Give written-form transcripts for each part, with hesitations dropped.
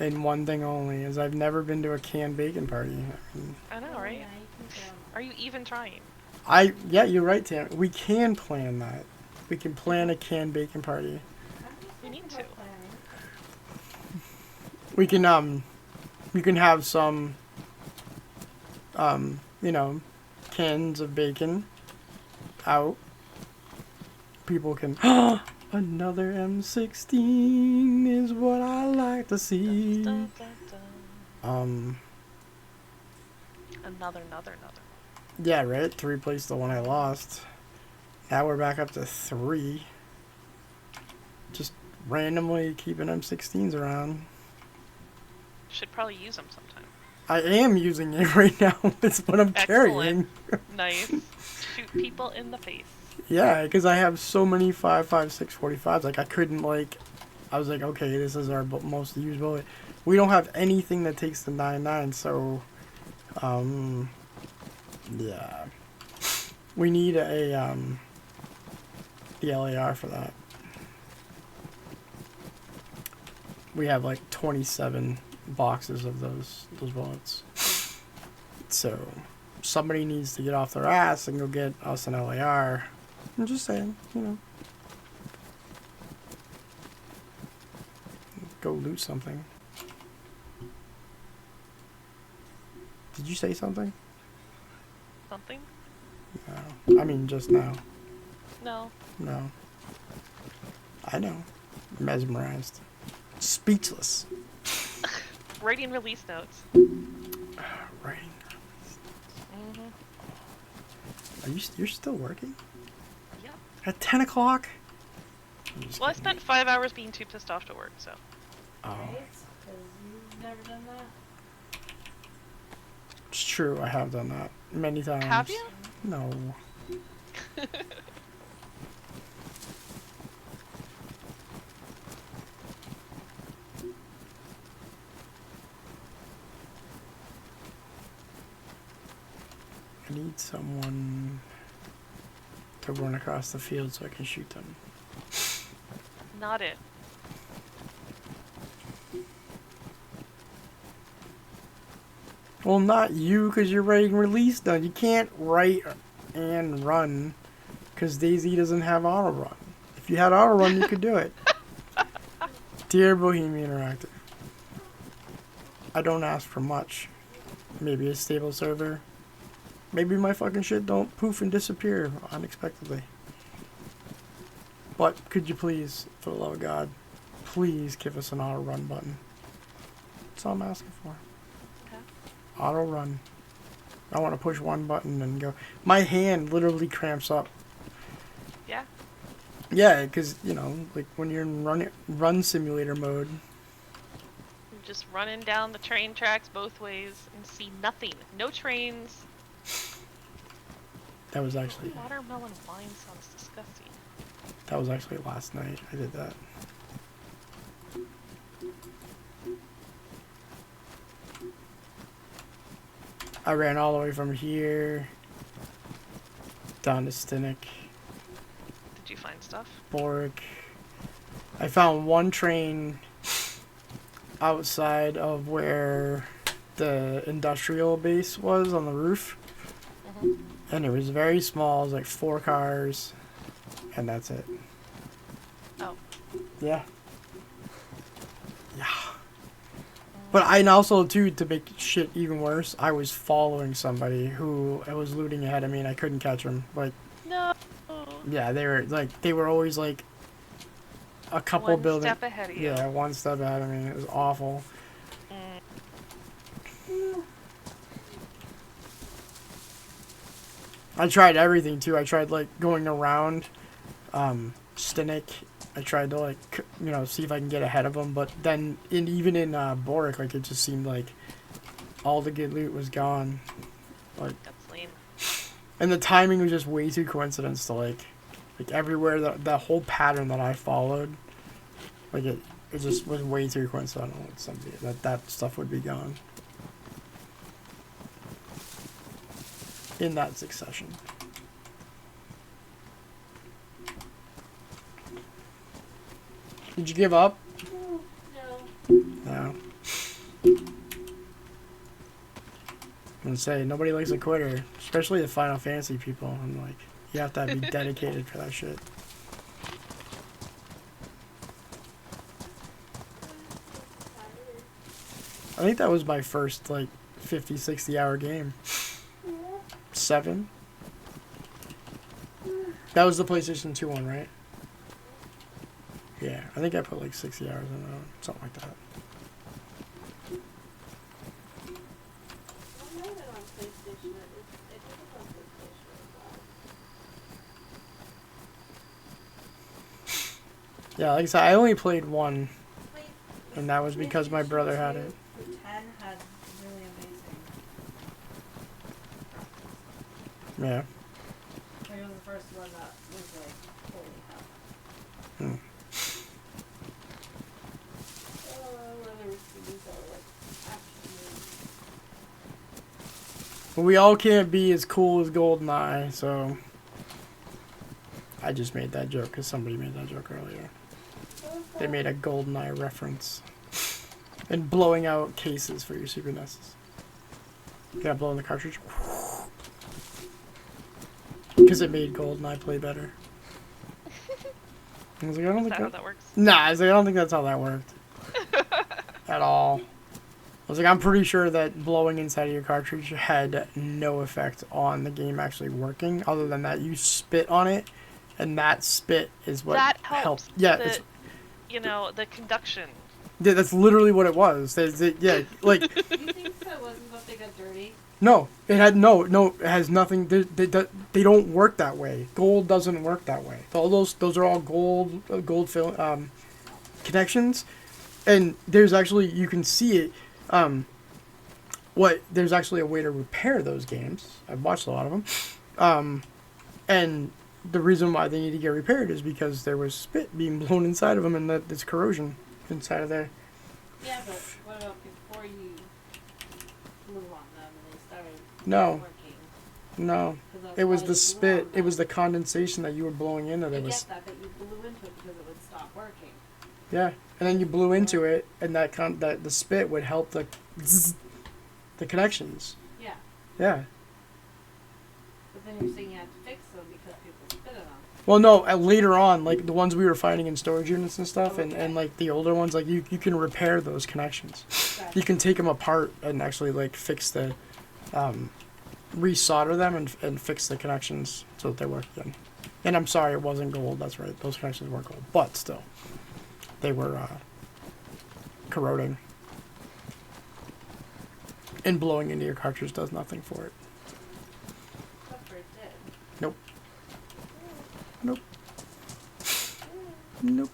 in one thing only, is I've never been to a canned bacon party. I know, right? Are you even trying? Yeah, you're right, Tam. We can plan that. We can plan a canned bacon party. We need to. We can you can have some you know, cans of bacon out. People can another M16 is what I like to see. Dun, dun, dun. Um Another. yeah, right? To replace the one I lost. Now we're back up to 3. Just randomly keeping M16s around. Should probably use them sometime. I am using it right now. It's what I'm Excellent. carrying. Nice. Shoot people in the face. Yeah, because I have so many 5.56 45s. Like, I couldn't, like, I was like, okay, this is our most used bullet. We don't have anything that takes the 9.9, so, yeah. We need the LAR for that. We have, like, 27 boxes of those bullets. So, somebody needs to get off their ass and go get us an LAR. I'm just saying, you know. Go loot something. Did you say something? Something? No. I mean, just now. No. No. I know. Mesmerized. Speechless. Writing release notes. Writing. Mm-hmm. You're still working? Yeah. At 10 o'clock? Well, I spent 5 hours being too pissed off to work, so. Oh. Right? Because you've never done that? It's true, I have done that many times. Have you? No. I need someone to run across the field so I can shoot them. Not it. Well, not you, because you're writing release done. You can't write and run, because DayZ doesn't have auto run. If you had auto run, you could do it. Dear Bohemian Interactive, I don't ask for much. Maybe a stable server. Maybe my fucking shit don't poof and disappear unexpectedly. But could you please, for the love of God, please give us an auto run button. That's all I'm asking for. Okay. Auto run. I want to push one button and go. My hand literally cramps up. Yeah. Yeah, because, you know, like when you're in run simulator mode. You're just running down the train tracks both ways and see nothing. No trains. That was actually Watermelon wine sounds disgusting. that was actually last night. I did that. I ran all the way from here down to Stinik, Did you find stuff? Boric. I found one train outside of where the industrial base was on the roof. And it was very small. It was like 4 cars. And that's it. Oh. Yeah. Yeah. But I also, too, to make shit even worse, I was following somebody who was looting ahead of me and I couldn't catch him. Like, No. yeah, they were always like a couple One buildings. step ahead of you. Yeah, one step ahead of me. It was awful. I tried everything too. I tried like going around Stinik. I tried to like see if I can get ahead of them, but then even in Boric, like it just seemed like all the good loot was gone. Like That's lame. and the timing was just way too coincidence to like everywhere that whole pattern that I followed, like it just was way too coincidental with somebody that stuff would be gone in that succession. Did you give up? No. No. gonna say, nobody likes a quitter, especially the Final Fantasy people. I'm like, you have to be dedicated for that shit. I think that was my first, like, 50, 60 hour game. 7. That was the PlayStation 2 one, right? Yeah, I think I put like 60 hours in that one, something like that. Yeah, like I said, I only played one, and that was because my brother had it. The 10 had really amazing. Yeah. Like, it was the first one that was like, holy hell. Hmm. Where there was things that were like, actually. But we all can't be as cool as GoldenEye, so I just made that joke because somebody made that joke earlier. They made a GoldenEye reference. And blowing out cases for your Super NESs. You gotta blow in the cartridge. Because it made GoldenEye play better. I was like, I don't Is think that how that works? Nah, I was like, I don't think that's how that worked. At all. I was like, I'm pretty sure that blowing inside of your cartridge had no effect on the game actually working, other than that you spit on it, and that spit is what That helped. helps. Yeah, The, you know, the conduction. that's literally what it was. Yeah, like, Do you think so? Wasn't that they got dirty? no, it had no, it has nothing. They don't work that way. Gold doesn't work that way. All those are all gold film connections, and there's actually, you can see it. There's actually a way to repair those games. I've watched a lot of them, and the reason why they need to get repaired is because there was spit being blown inside of them, and that there's corrosion inside of there. Yeah, but what about before you blew on them and they started No. working? No, 'Cause that's it was why the you blew spit. on It was them. the condensation that you were blowing into. I There get was, that, but you blew into it because it would stop working. yeah, and then you blew into it, and that the spit would help the connections. Yeah, Yeah. but then you're saying you had to fix them because people spit on them. Well, no, later on, like the ones we were finding in storage units and stuff, and like the older ones, like you can repair those connections. Gotcha. You can take them apart and actually like fix the, resolder them and fix the connections so that they work again. And I'm sorry, it wasn't gold. That's right, those connections weren't gold, but still, they were corroding. And blowing into your cartridge does nothing for it. Except for it did. Nope. Nope. Nope.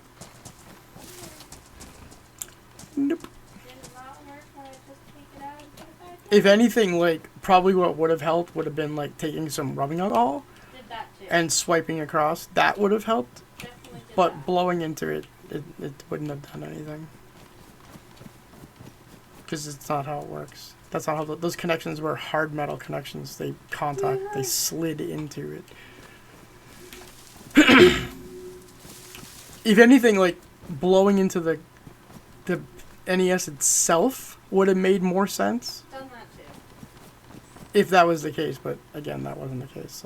Nope. Did it not work when I just take it out and put it back in? If anything, like, probably what would have helped would have been, like, taking some rubbing alcohol Did that too. and swiping across. That would have helped. Definitely did But that. blowing into it, it wouldn't have done anything. Because it's not how it works. That's not how those connections were hard metal connections. They they slid into it. If anything, like, blowing into the NES itself would have made more sense Done that too. if that was the case. But again, that wasn't the case.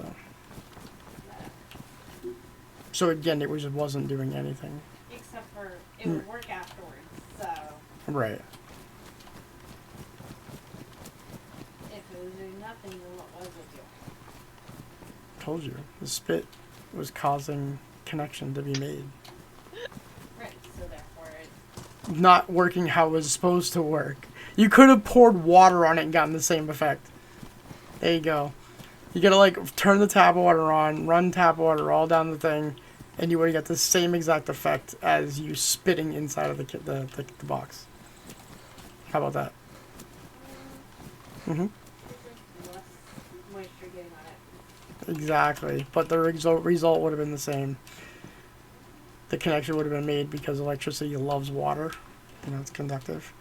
So again, it just wasn't doing anything. Except for it would work afterwards. So Right. if it was doing nothing, then what was it doing? Told you, the spit was causing connection to be made. Right. So therefore, it. Not working how it was supposed to work. You could have poured water on it and gotten the same effect. There you go. You gotta like turn the tap water on, run tap water all down the thing, and you would have got the same exact effect as you spitting inside of the box. How about that? Mhm. Less moisture getting on it. Exactly. But the result would have been the same. The connection would have been made because electricity loves water. You know, it's conductive.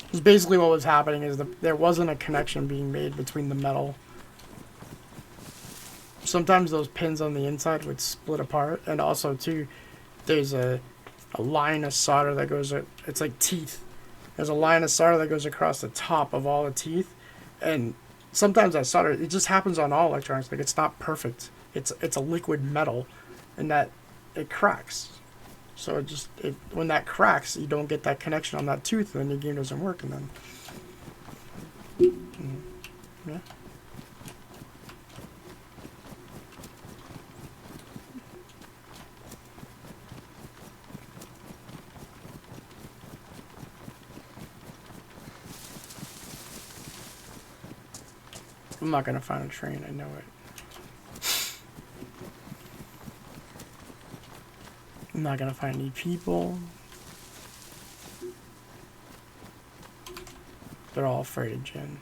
Because basically what was happening is there wasn't a connection being made between the metal. Sometimes those pins on the inside would split apart, and also too, there's a a line of solder that goes. It's like teeth. There's a line of solder that goes across the top of all the teeth, and sometimes that solder, it just happens on all electronics. Like, it's not perfect. It's a liquid metal, and that it cracks. So when that cracks, you don't get that connection on that tooth, and then your game doesn't work. And then yeah. I'm not gonna find a train, I know it. I'm not gonna find any people. They're all afraid of Jen.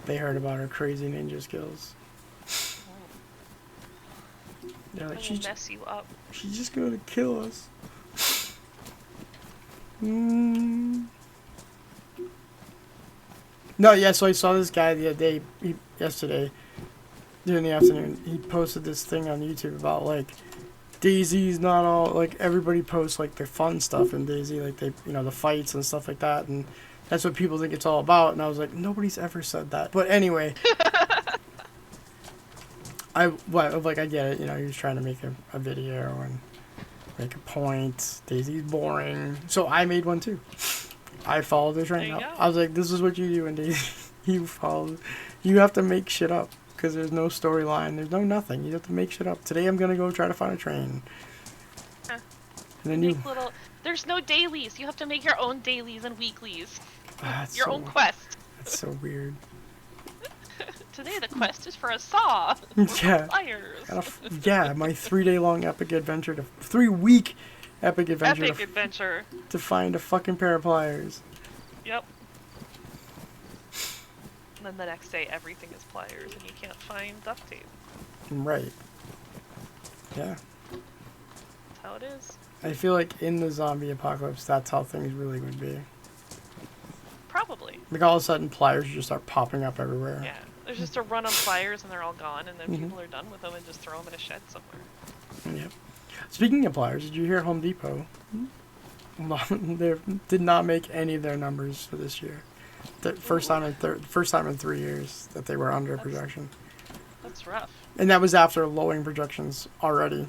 They heard about her crazy ninja skills. They're like, She'll mess you up. she's just gonna kill us. No, yeah, so I saw this guy the other day, yesterday, during the afternoon. He posted this thing on YouTube about, like, DayZ's not all, like, everybody posts, like, the fun stuff in DayZ, like, the fights and stuff like that, and that's what people think it's all about, and I was like, nobody's ever said that. But anyway, I get it, he was trying to make a video and make a point. DayZ's boring. So I made one too. I followed the train. I was like, this is what you do in DayZ. You have to make shit up. Because there's no storyline. There's no nothing. You have to make shit up. Today I'm going to go try to find a train. Huh. And then there's no dailies. You have to make your own dailies and weeklies. Your own quest. That's so weird. Today the quest is for a saw. Yeah. Yeah, my 3-day long epic adventure 3-week epic adventure. To find a fucking pair of pliers. Yep. And then the next day everything is pliers and you can't find duct tape. Right. Yeah. That's how it is. I feel like in the zombie apocalypse, that's how things really would be. Probably. Like all of a sudden pliers just start popping up everywhere. Yeah. There's just a run on pliers and they're all gone and then people are done with them and just throw them in a shed somewhere. Yep. Speaking of pliers, did you hear Home Depot? They did not make any of their numbers for this year. The first time in 3 years that they were under projection. That's rough. And that was after lowering projections already.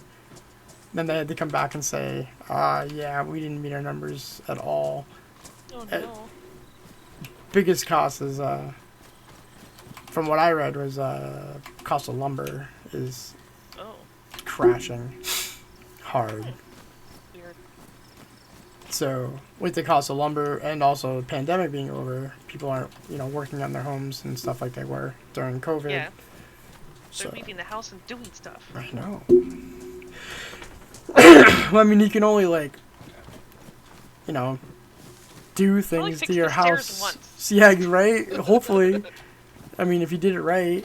Then they had to come back and say, yeah, we didn't meet our numbers at all. Oh no. Biggest cost is, from what I read, was cost of lumber is crashing hard. Weird. So with the cost of lumber and also the pandemic being over, people aren't, working on their homes and stuff like they were during COVID. Yeah. They're leaving the house and doing stuff. I know. Well, I mean, you can only do things to your house. Once. Yeah, right? Hopefully. I mean, if you did it right,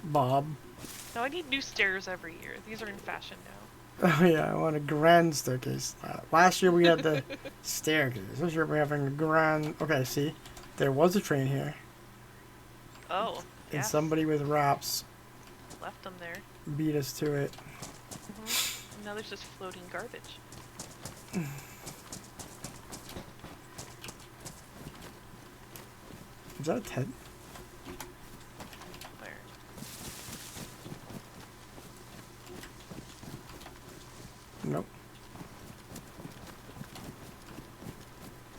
Bob. No, I need new stairs every year. These are in fashion now. Oh yeah, I want a grand staircase. Last year we had the staircase. This year we're having a grand... Okay, see? There was a train here. Oh, and somebody with wraps left them there. Beat us to it. And now there's just floating garbage. Is that a tent? Where? Nope.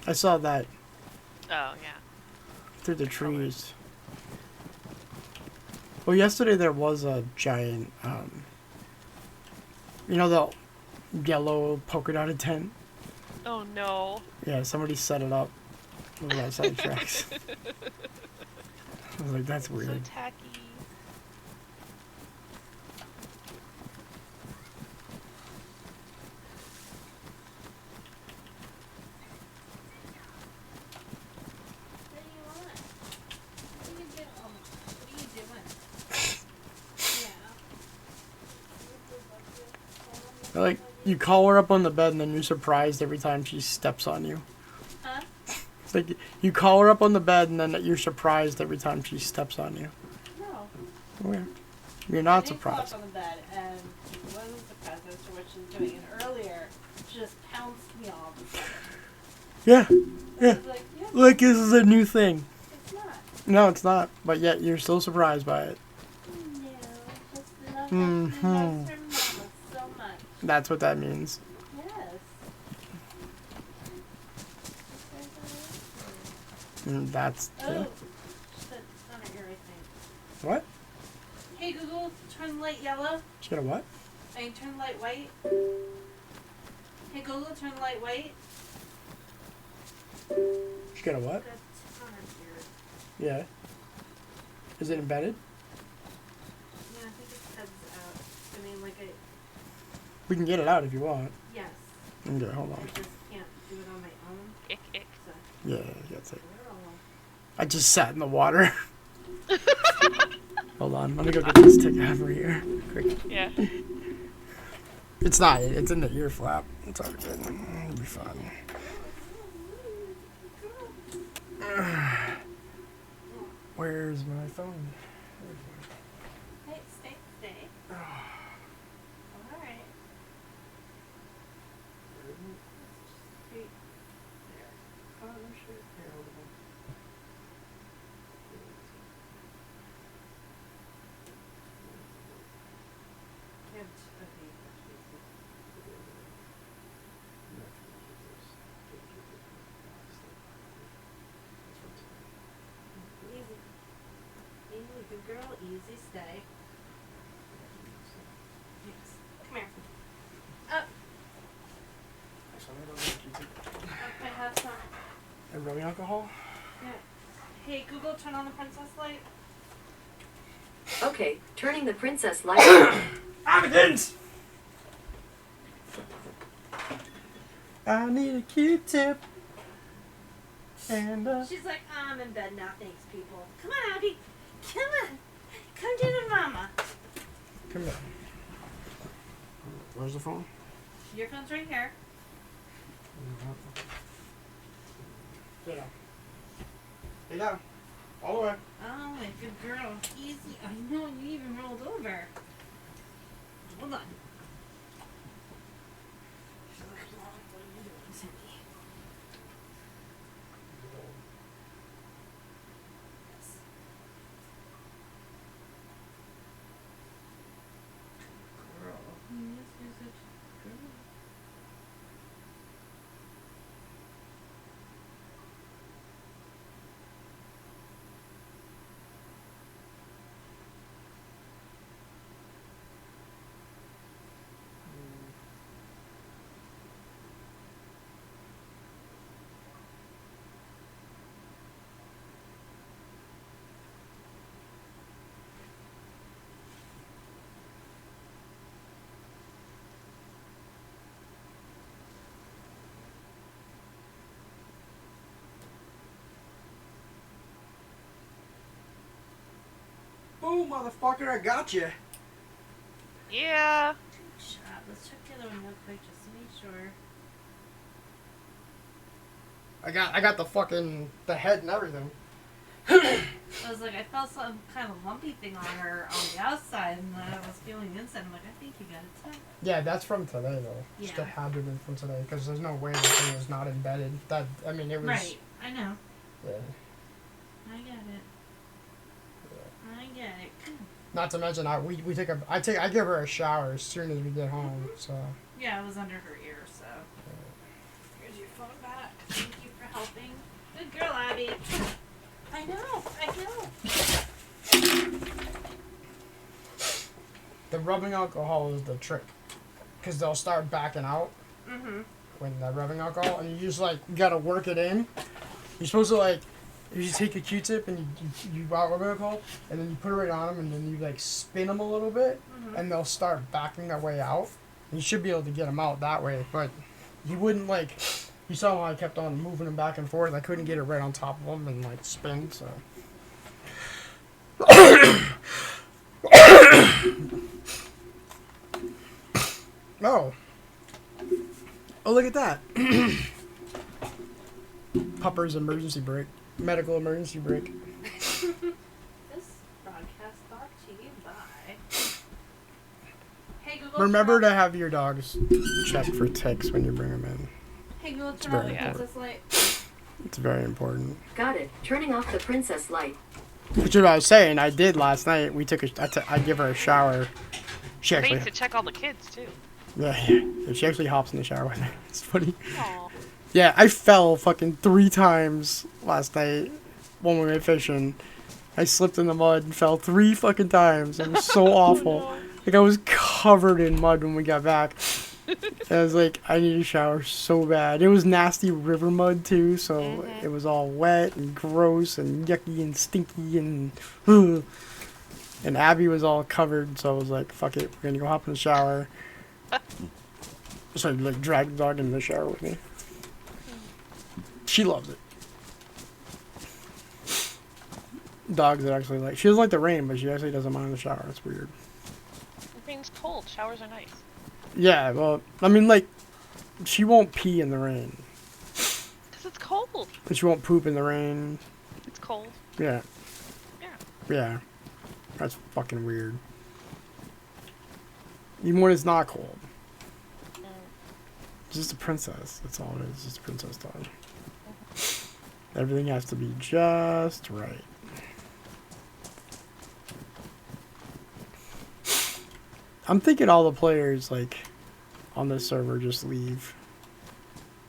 I saw that. Oh, yeah. Through the trees. Well, yesterday there was a giant, the yellow polka dotted tent? Oh, no. Yeah, somebody set it up over outside tracks. I was like, that's weird. So tacky. Like, you call her up on the bed and then you're surprised every time she steps on you. Huh? It's like, you call her up on the bed and then you're surprised every time she steps on you. No. Where? You're not She surprised. slept on the bed and she wasn't surprised as to what she's doing. And earlier, she just pounced me all of a sudden. Yeah. I Yeah. was like, yeah, Like this is a new thing. it's not. No, it's not. But yet you're still surprised by it. No, just love that she Mhm. loves her mama so much. That's what that means. Yes. That's Oh, shit, it's on her ear, I think. what? Hey Google, turn the light yellow. Did you get a what? I mean, turn the light white. Hey Google, turn the light white. Did you get a what? That's on her ear. Yeah. Is it embedded? Yeah, I think its head's out. I mean, like I. We can get it out if you want. Yes. Okay, hold I on. just can't do it on my own. Ick, ick. So. Yeah, that's it. Girl. I just sat in the water. Hold on, let me go get this tick out of here. Quick. Yeah. It's not. It's in the ear flap. It's all good. It'll be fine. Where's my phone? Hey, stay. Alright. Straight there. Oh, no shit. Here, hold on. Can't. Okay, easy. Easy, good girl. Easy, stay. Yes. Come here. Up. Up, I have some. And rubbing alcohol? Yeah. Hey, Google, turn on the princess light. Okay, turning the princess light on. Evidence! I need a Q-tip. And She's like, I'm in bed now, thanks, people. Come on, Abby. Come on. Come to the mama. come here. Where's the phone? Your phone's right here. Sit down. Lay down. All the way. Oh, my good girl. Easy. I know, you even rolled over. Hold on. She's like, Mom, what are you doing to me? Yes. Girl. Yes, you're such a girl. Boom, motherfucker, I got you. Yeah. Shut up. Let's check the other one real quick just to make sure. I got the fucking the head and everything. I was like, I felt some kind of lumpy thing on her on the outside, and then I was feeling inside. I'm like, I think you got it tough. Yeah, that's from today though. Just Yeah. a had to have been from today because there's no way the thing was not embedded. That I mean, it was. Right. I know. Yeah. I get it. I get it. Come on. Not to mention, I give her a shower as soon as we get home. So. Yeah, it was under her ear, so. Here's your phone back. Thank you for helping. Good girl, Abby. I know. The rubbing alcohol is the trick, because they'll start backing out Mm-hmm. when they're rubbing alcohol, and you just like you gotta work it in. You're supposed to like, you just take a Q-tip and you rub alcohol, and then you put it right on them, and then you like spin them a little bit, and they'll start backing their way out. And you should be able to get them out that way, but you wouldn't like. You saw how I kept on moving them back and forth. I couldn't get it right on top of them and like spin, so. Oh. Oh, look at that. Pupper's emergency break. Medical emergency break. This broadcast brought to you by Google. Remember to have your dogs check for ticks when you bring them in. Hey Google, turn very off the important. princess light. It's very important. Got it. Turning off the princess light. Which is what I was saying. I did last night. We took I give her a shower. She They actually, need to check all the kids too. yeah. She actually hops in the shower with me. It's funny. Aw. Yeah, I fell fucking 3 times last night when we went fishing. I slipped in the mud and fell 3 fucking times. It was so awful. no. Like I was covered in mud when we got back. And I was like, I need a shower so bad. It was nasty river mud too, so it was all wet and gross and yucky and stinky and ugh. And Abby was all covered, so I was like, fuck it, we're gonna go hop in the shower. So I like dragged the dog into the shower with me. She loves it. Dogs that actually like, she doesn't like the rain, but she actually doesn't mind the shower. It's weird. The rain's cold. Showers are nice. Yeah, well, I mean, like, she won't pee in the rain. Because it's cold. And she won't poop in the rain. It's cold. Yeah. Yeah. Yeah. That's fucking weird. Even when it's not cold. It's just a princess. That's all it is. Just a princess dog. Everything has to be just right. I'm thinking all the players, like, on this server just leave.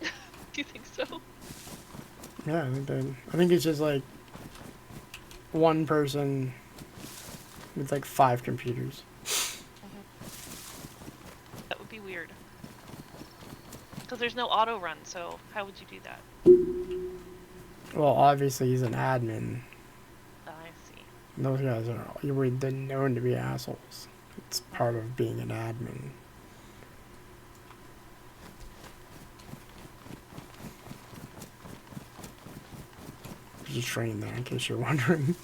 Do you think so? Yeah, I think it's just, like, one person with, like, 5 computers. That would be weird. Because there's no auto run, so how would you do that? Well, obviously he's an admin. I see. Those guys they're known to be assholes. It's part of being an admin. Just train there, in case you're wondering.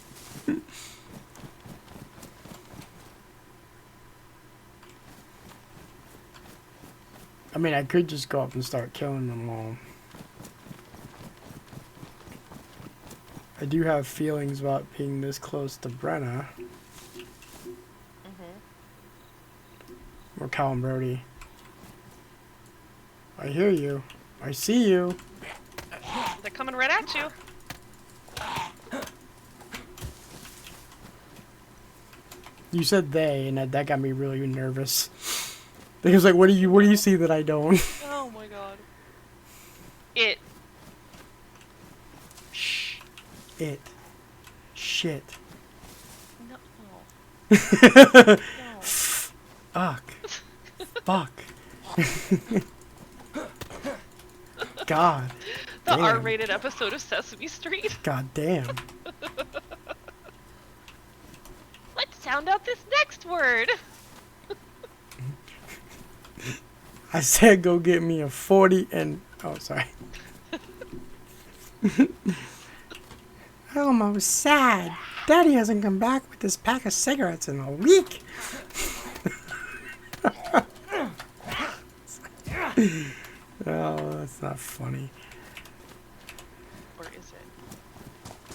I mean, I could just go up and start killing them all. I do have feelings about being this close to Brenna. Or Callum Brody. I hear you. I see you. They're coming right at you. You said they, and that got me really nervous. Because like, what do you see that I don't? Oh my god. It. Shh. It. Shit. No. No. Fuck. Fuck. God. The damn. R-rated episode of Sesame Street. God damn. Let's sound out this next word. I said go get me a 40 and... Oh, sorry. Elmo's sad. Daddy hasn't come back with this pack of cigarettes in a week. Oh, that's not funny. Or is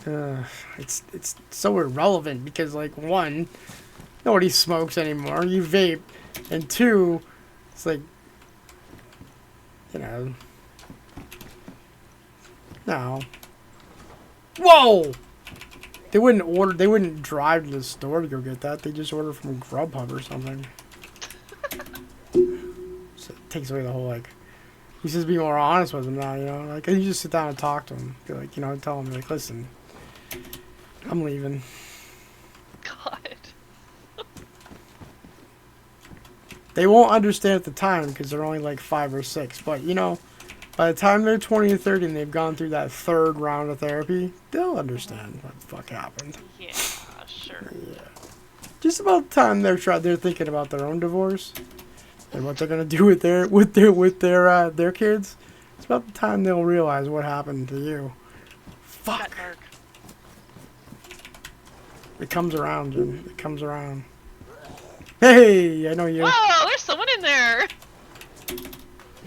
it? It's so irrelevant because, like, 1, nobody smokes anymore. You vape. And 2, it's like, you know. No. Whoa! They wouldn't drive to the store to go get that. They just order from Grubhub or something. So it takes away the whole, like, you just be more honest with them now, you know? Like, you just sit down and talk to them. Be like, you know, tell them, like, listen, I'm leaving. God. They won't understand at the time because they're only like 5 or 6. But, you know, by the time they're 20 or 30 and they've gone through that 3rd round of therapy, they'll understand what the fuck happened. Yeah, sure. Yeah. Just about the time they're thinking about their own divorce and what they're gonna do with their kids. It's about the time they'll realize what happened to you. Got Fuck. dark. It comes around, Jim. It comes around. Hey, I know you. Whoa, there's someone in there.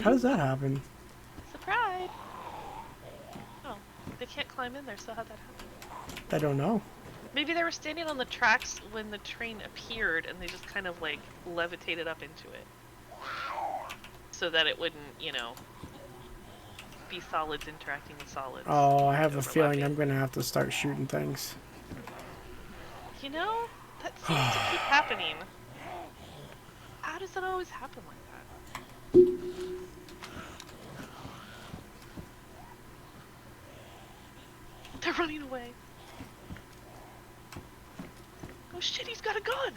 How does that happen? Surprise. Oh, they can't climb in there, so how'd that happen? I don't know. Maybe they were standing on the tracks when the train appeared and they just kind of like levitated up into it. So that it wouldn't, you know, be solids interacting with solids. Oh, I have a feeling I'm overlapping. gonna have to start shooting things. You know, that seems to keep happening. How does it always happen like that? They're running away. Oh shit, he's got a gun!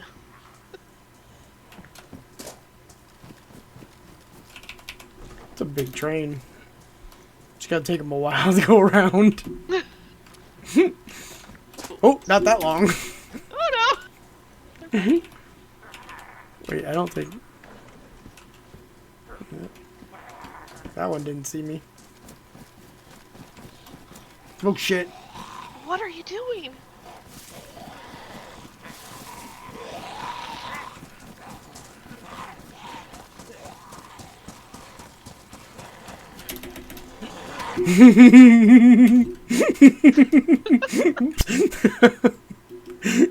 It's a big train. It's gonna take him a while to go around. Oh, not that long. Oh no! Wait, I don't think... That one didn't see me. Oh shit. What are you doing?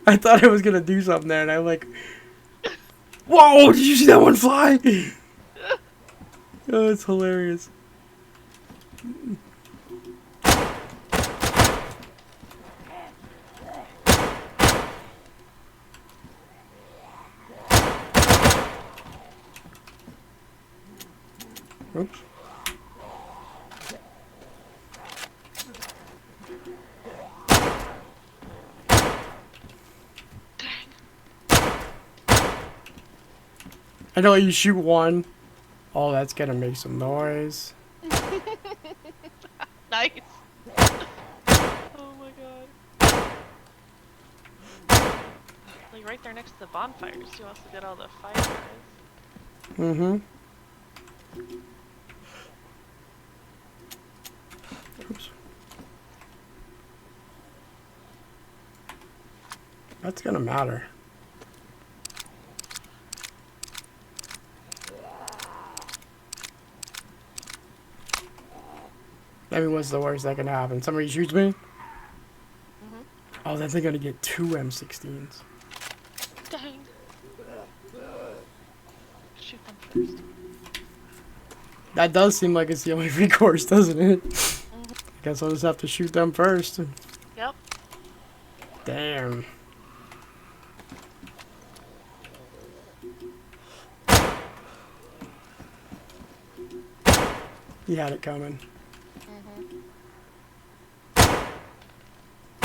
I thought I was gonna do something there, and I'm like, whoa! Did you see that one fly? Oh, it's hilarious. Oops. I know you shoot one. Oh, that's gonna make some noise. Nice. Oh my god. Like right there next to the bonfires, you also get all the fire guys. Mm-hmm. Oops. That's gonna matter. I mean, what's the worst that can happen? Somebody shoots me? Mm-hmm. Oh, then they're gonna get 2 M16s. Dang. Shoot them first. That does seem like it's the only recourse, doesn't it? Mm-hmm. I guess I'll just have to shoot them first. Yep. Damn. He had it coming.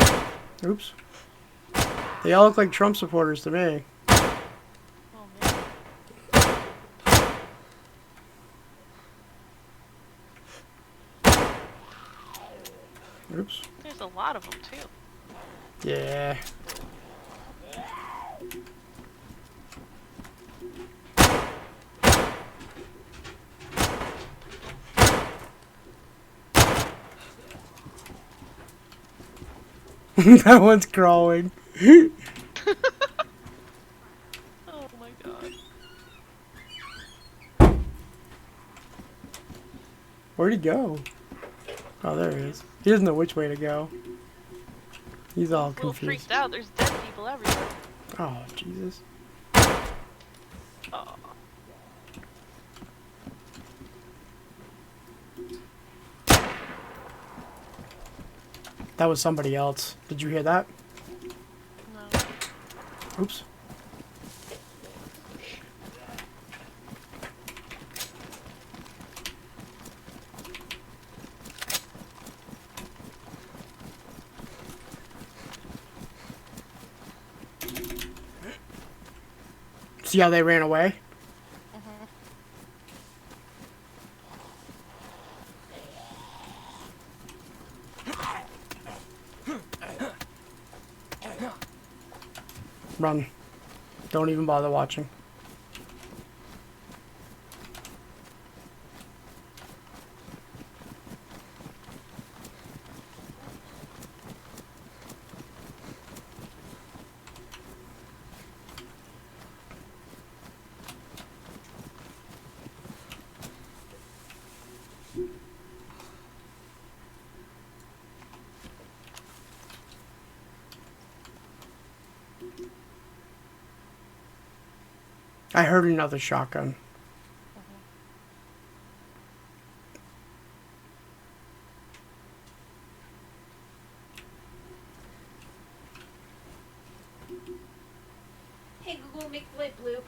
Mm-hmm. Oops. They all look like Trump supporters to me. Oh man. Oops. There's a lot of them too. Yeah. That one's crawling. Oh my god. Where'd he go? Oh, there he is. He doesn't know which way to go. He's all A little confused. freaked out. There's dead people everywhere. Oh, Jesus. Oh. That was somebody else. Did you hear that? No. Oops. See how they ran away? Mm-hmm. Run. Don't even bother watching. I heard another shotgun. Hey Google, make the light blue.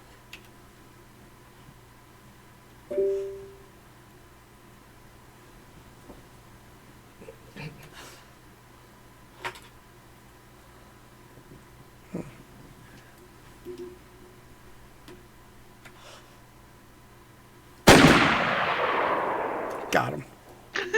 Got him. Nice.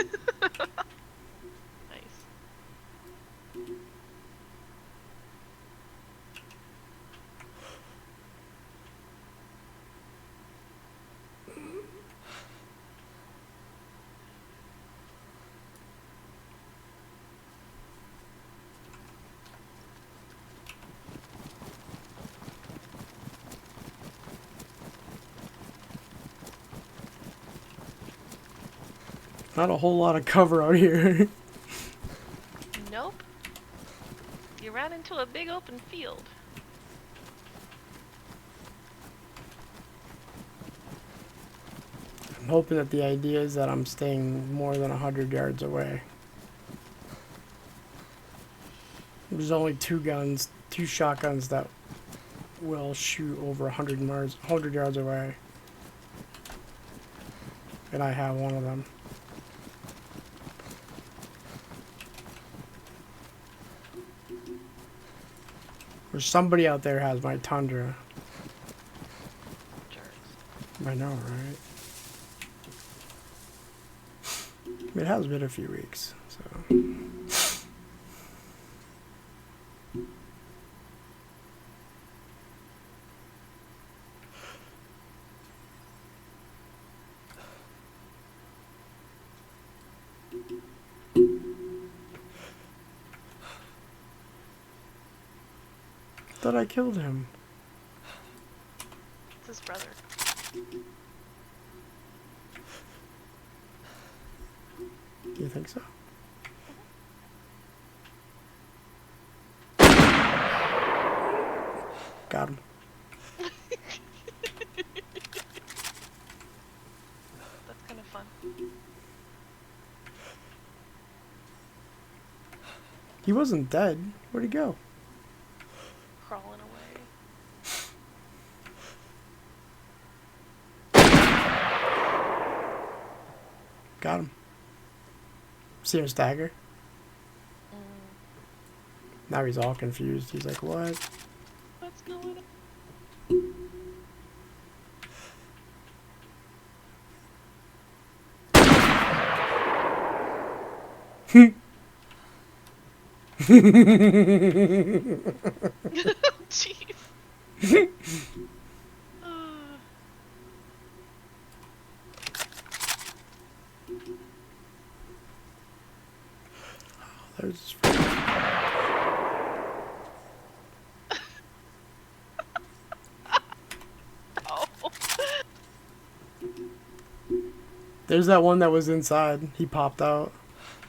Not a whole lot of cover out here. Nope. You ran into a big open field. I'm hoping that the idea is that I'm staying more than 100 yards away. There's only two shotguns that will shoot over 100 yards away. And I have one of them. Or somebody out there has my Tundra. Jerks. I know, right? It has been a few weeks, so. Thought I killed him. It's his brother. Do you think so? Got him. That's kind of fun. He wasn't dead. Where'd he go? Crawling away. Got him. See him stagger? Now he's all confused. He's like, what? What's going on? Jeez. There's... Oh. There's that one that was inside. He popped out.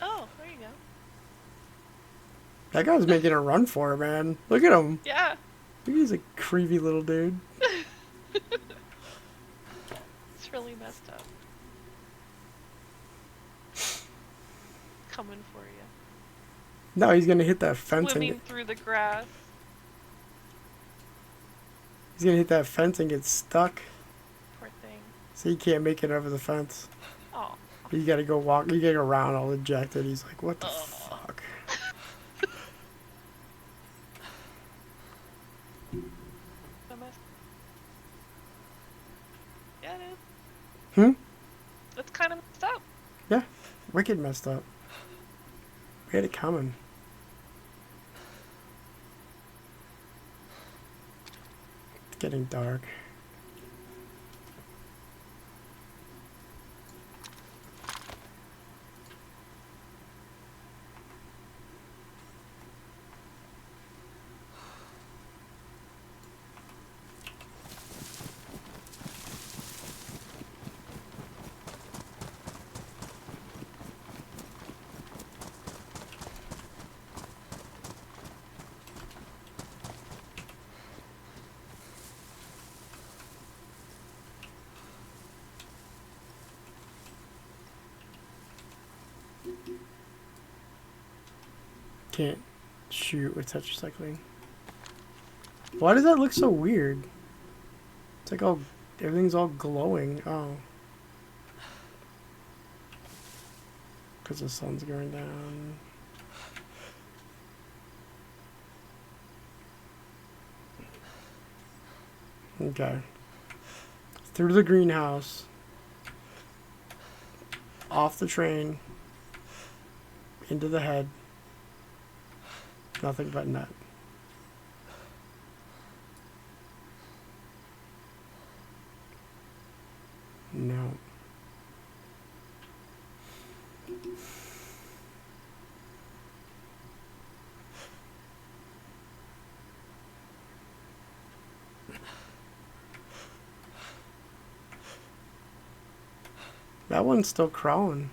Oh, there you go. That guy's making a run for it, man. Look at him. Yeah. Look, he's a creepy little dude. It's really messed up. Coming for you. No, he's gonna hit that fence Swimming and through the grass. he's gonna hit that fence and get stuck. Poor thing. So he can't make it over the fence. Oh. You gotta go walk. You gotta go around all ejected. He's like, what the fuck? So messed. Yeah, it is. Hmm? It's kind of messed up. Yeah, wicked messed up. We had it coming. It's getting dark. Can't shoot with tetracycline. Why does that look so weird? It's like all everything's all glowing. Oh. Because the sun's going down. Okay. Through the greenhouse. Off the train. Into the head. Nothing but net. No. That one's still crawling.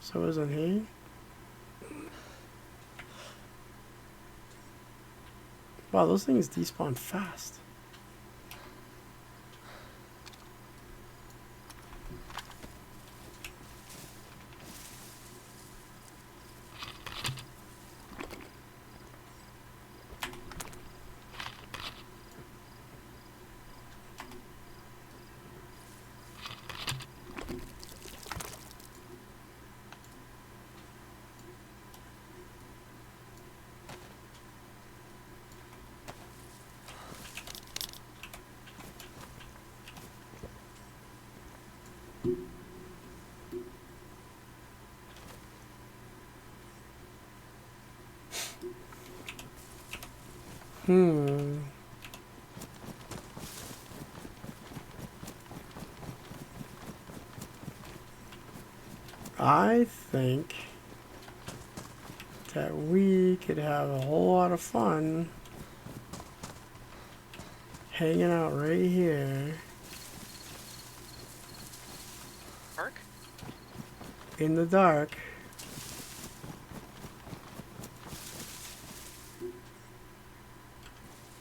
So isn't he? Wow, those things despawn fast. I think that we could have a whole lot of fun hanging out right here Dark? in the dark.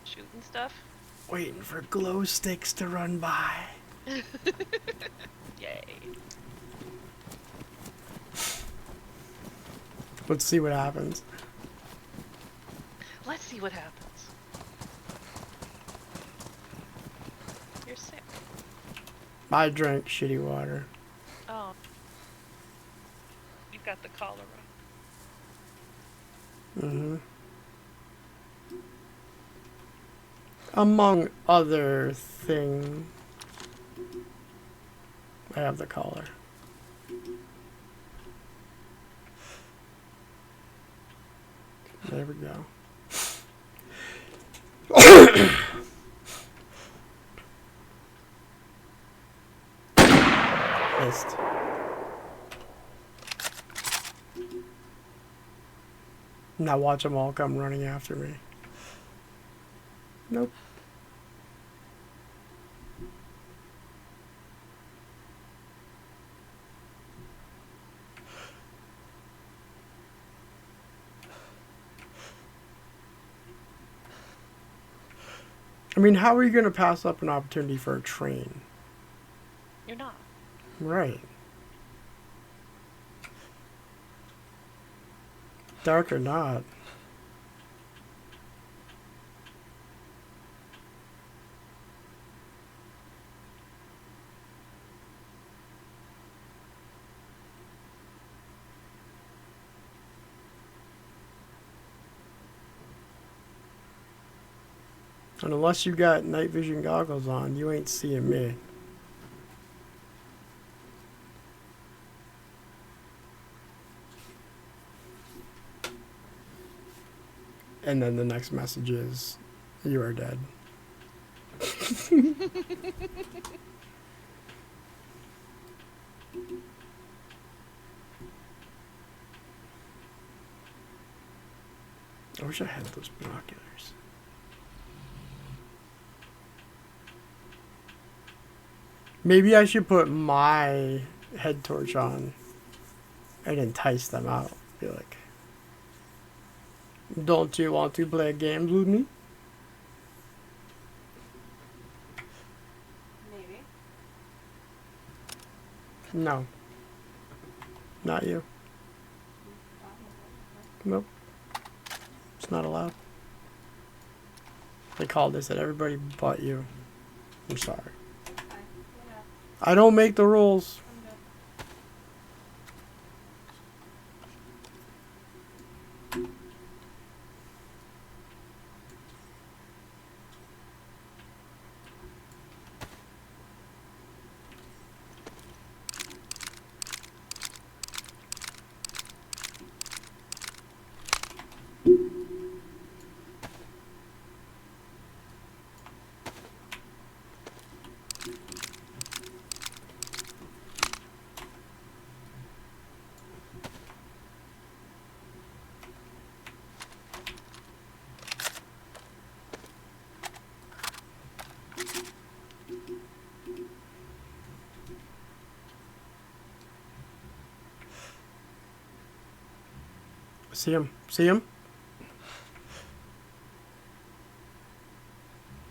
Shooting stuff? Waiting for glow sticks to run by. Yay. Let's see what happens. Let's see what happens. You're sick. I drank shitty water. Oh. You've got the cholera. Among other things. I have the collar. There we go. Missed. Now watch them all come running after me. Nope. I mean, how are you going to pass up an opportunity for a train? You're not. Right. Dark or not. And unless you got night vision goggles on, you ain't seeing me. And then the next message is, you are dead. I wish I had those binoculars. Maybe I should put my head torch on and entice them out. Be like, don't you want to play games with me? Maybe. No. Not you. Nope. It's not allowed. They called. They said everybody but you. I'm sorry. Okay. Yeah. I don't make the rules. I'm good. See him? See him?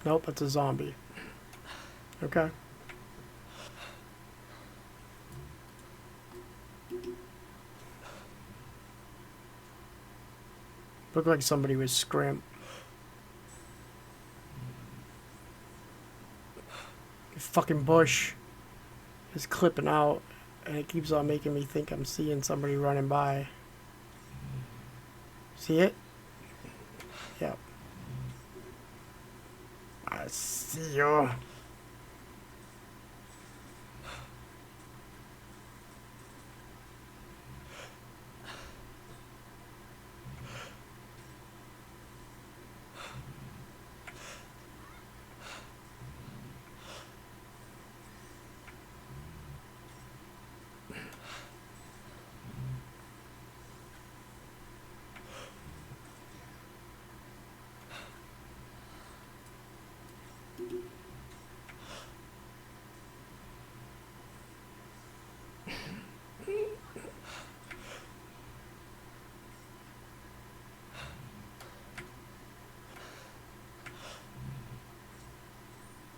Nope, that's a zombie. Okay. Looked like somebody was The fucking bush is clipping out, and it keeps on making me think I'm seeing somebody running by. See it? Yep. I see you.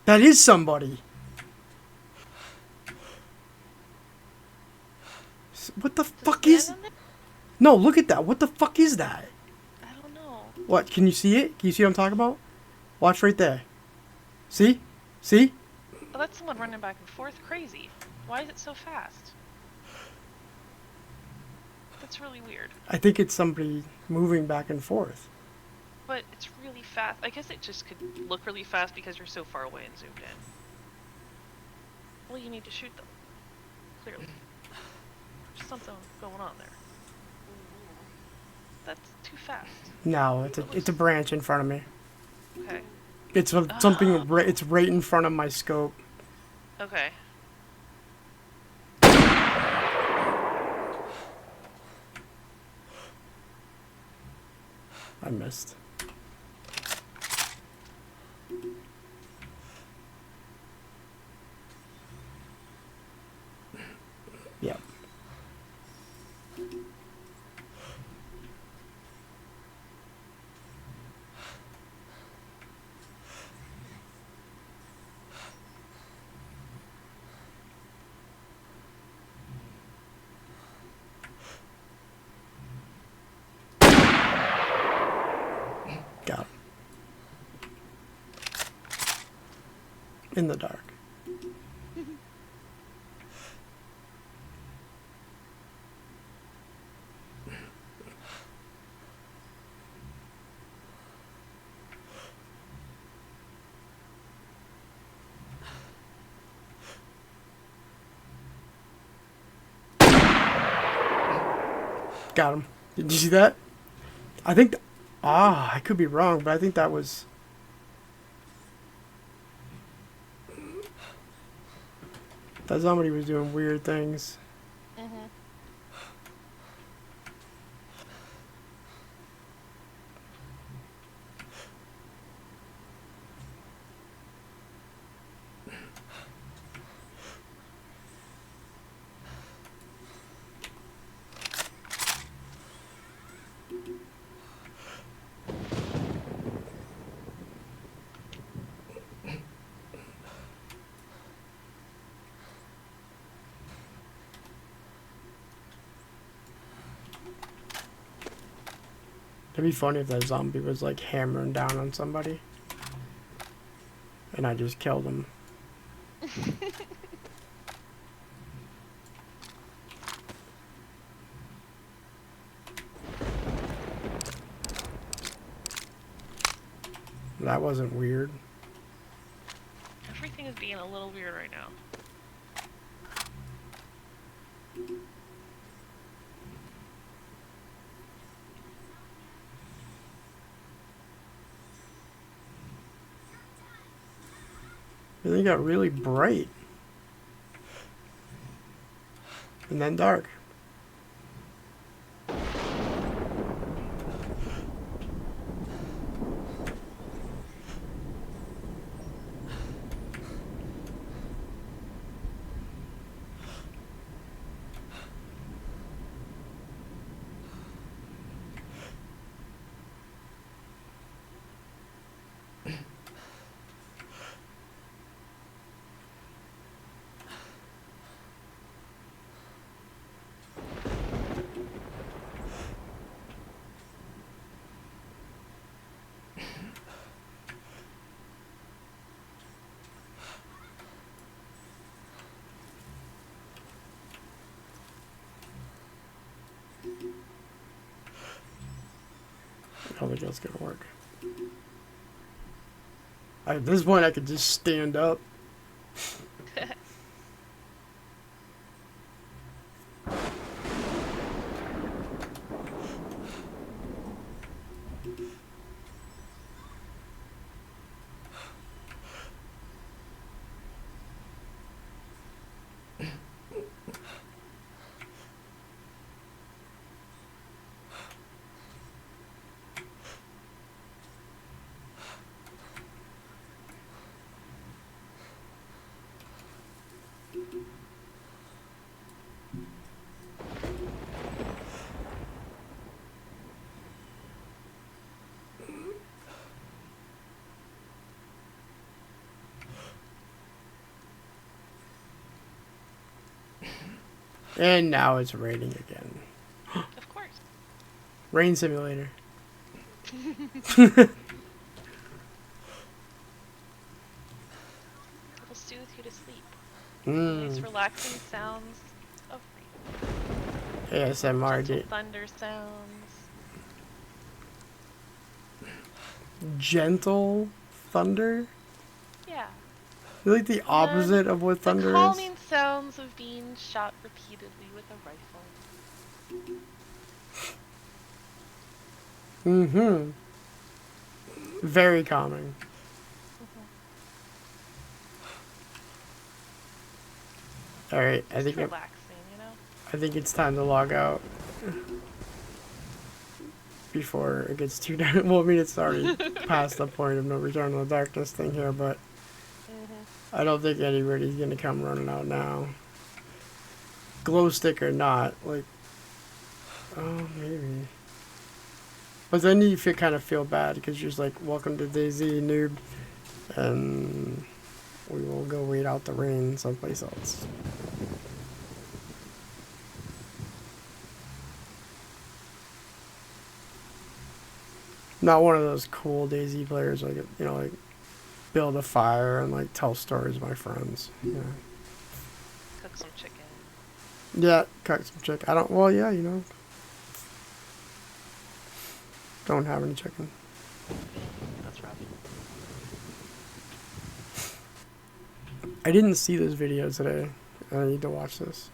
That is somebody. What the fuck is... Stand on it? No, look at that. What the fuck is that? I don't know. What? Can you see it? Can you see what I'm talking about? Watch right there. See? See? Oh, that's someone running back and forth crazy. Why is it so fast? That's really weird. I think it's somebody moving back and forth. But it's really fast. I guess it just could look really fast because you're so far away and zoomed in. Well, you need to shoot them. Clearly. There's something going on there. That's too fast. No, it's a branch in front of me. Okay. It's something. It's right in front of my scope. Okay. I missed. Yep. Got him. In the dark. Got him. Did you see that? I think... I could be wrong, but I think that was... That zombie was doing weird things. Mm-hmm. It'd be funny if that zombie was like hammering down on somebody. And I just killed him. That wasn't weird. Everything is being a little weird right now. It got really bright. And then dark. I don't think that's gonna work. At this point, I could just stand up. And now it's raining again. Of course. Rain simulator. It'll soothe you to sleep. Nice relaxing sounds of rain. ASMR Gentle thunder sounds. Gentle thunder? Yeah. You like the opposite of what thunder the is? calming sounds of being shot repeatedly with a rifle. Mm-hmm. Very calming. Alright, I think Relaxing, you know? I think it's time to log out. Before it gets too dark. Well, I mean, it's already past the point of no return to the darkness thing here, but I don't think anybody's gonna come running out now. Glow stick or not, like, oh, maybe. But then you kind of feel bad because you're just like, welcome to DayZ, noob, and we will go wait out the rain someplace else. Not one of those cool DayZ players, like, you know, like, build a fire and, like, tell stories to my friends. Yeah. Cook some chicken. Yeah, cook some chicken. I don't, well, yeah, you know. Don't have any chicken. That's rough. I didn't see this video today. I need to watch this.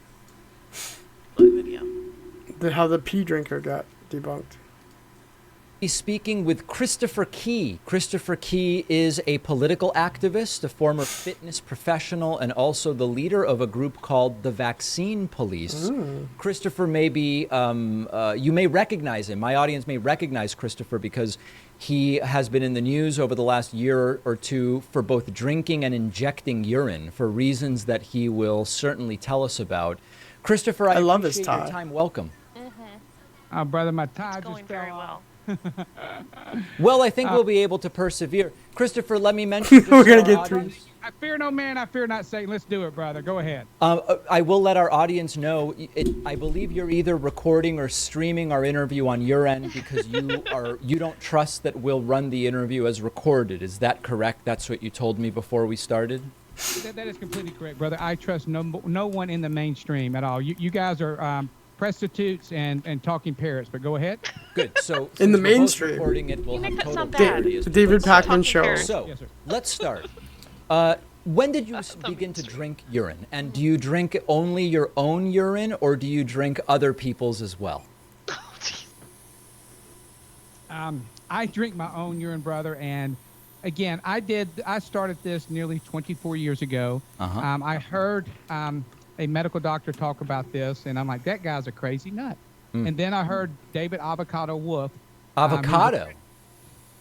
What video? How the pea drinker got debunked. Speaking with Christopher Key. Christopher Key is a political activist, a former fitness professional, and also the leader of a group called the Vaccine Police. Christopher may be, you may recognize him. My audience may recognize Christopher because he has been in the news over the last year or two for both drinking and injecting urine for reasons that he will certainly tell us about. Christopher, I love his appreciate tie. your time. Welcome. Brother, my tie It's going just very fell well. Well, I think we'll be able to persevere. Christopher, let me mention. We're gonna get through. I fear no man, I fear not Satan. Let's do it, brother. Go ahead. I will let our audience know. I believe you're either recording or streaming our interview on your end because you don't trust that we'll run the interview as recorded. Is that correct? That's what you told me before we started. That is completely correct, brother. I trust no one in the mainstream at all. You guys are prostitutes and talking parrots. But go ahead. Good. So In the since we're both mainstream. recording it, we'll You have make that total sound bad. clarity as to David what's said. Pakman Talking show. parrots. So Yes, sir. let's start. When did you begin to drink urine? And do you drink only your own urine, or do you drink other people's as well? I drink my own urine, brother, and again, I started this nearly 24 years ago. Uh-huh. I heard a medical doctor talk about this, and I'm like, that guy's a crazy nut. And then I heard David Avocado Wolf. Avocado.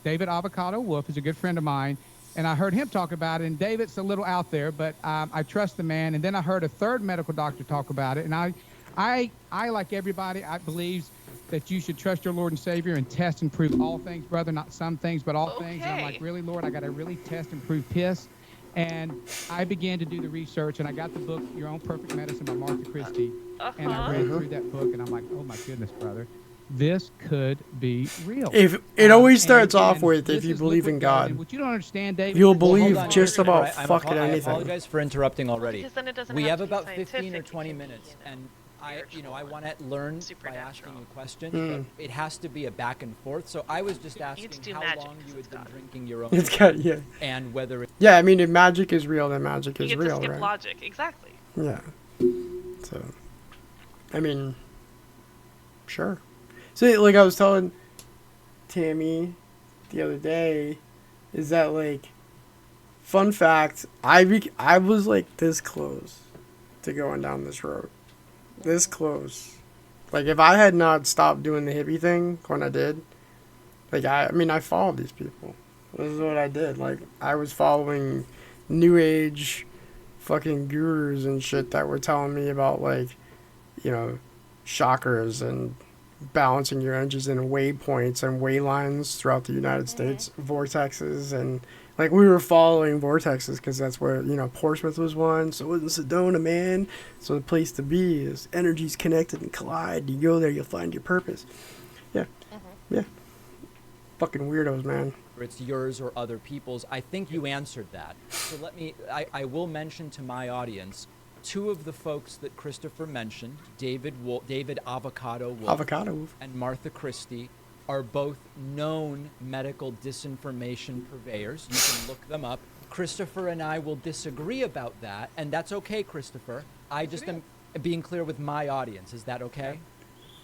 David Avocado Wolf is a good friend of mine, and I heard him talk about it. And David's a little out there, but I trust the man. And then I heard a third medical doctor talk about it, and I like everybody, I believe that you should trust your Lord and Savior and test and prove all things, brother, not some things, but all things. And I'm like, really, Lord, I got to really test and prove piss. And I began to do the research, and I got the book, Your Own Perfect Medicine by Martha Christie. And I read through that book, and I'm like, oh my goodness, brother, this could be real. If it always starts and off with, this if you is believe in liquid gold. God, And what you don't understand, David, you'll is- believe Hold on, just Christopher. about I fucking I anything. apologize for interrupting already. Because then it doesn't We have have to be about 15 or scientific, 20 it can be, minutes, you know, and I spiritual want to learn by supernatural. asking you questions, but it has to be a back and forth. So I was just asking to do how magic, long you so had it's been God. drinking your own It's got, yeah. and whether it Yeah, I mean, if magic is real, then magic You is get to real, skip right? logic, exactly. Yeah. So, I mean, sure. So, like I was telling Tammy the other day, is that, like, fun fact, I was, like, this close to going down this road. This close. Like, if I had not stopped doing the hippie thing when I did, like, I mean, I followed these people. This is what I did. Like, I was following New Age fucking gurus and shit that were telling me about, like, you know, chakras and balancing your energies in waypoints and way lines throughout the United States, vortexes, and like we were following vortexes because that's where, you know, Portsmouth was one, so wasn't Sedona, man. So the place to be is energies connected and collide. You go there, you'll find your purpose. Yeah, yeah. Fucking weirdos, man. it's yours or other people's. I think you answered that. So I will mention to my audience, two of the folks that Christopher mentioned, David Avocado Wolf and Martha Christie, are both known medical disinformation purveyors. You can look them up. Christopher and I will disagree about that, and that's okay, Christopher. I just am being clear with my audience. Is that okay?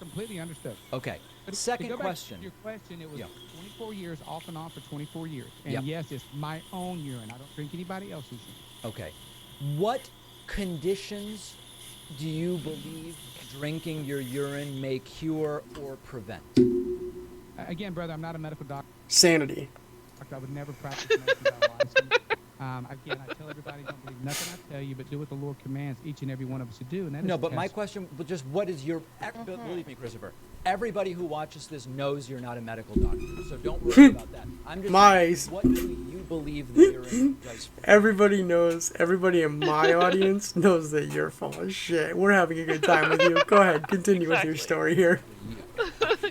Completely understood. Okay. But Second to go back question. to your question, it was Yeah. 24 years, off and on for 24 years. And Yep. yes, it's my own urine. I don't drink anybody else's urine. Okay. What conditions do you believe drinking your urine may cure or prevent? Again, brother, I'm not a medical doctor. Sanity. I would never practice medicine without a license. Again, I tell everybody, don't believe nothing I tell you, but do what the Lord commands each and every one of us to do. And that No, is but my test. question was just what is your... Believe me, Christopher, everybody who watches this knows you're not a medical doctor, so don't worry about that. I'm just asking, what do you believe the urine does for you? Everybody knows, everybody in my audience knows that you're full of shit. We're having a good time with you. Go ahead, continue with your Exactly. story here.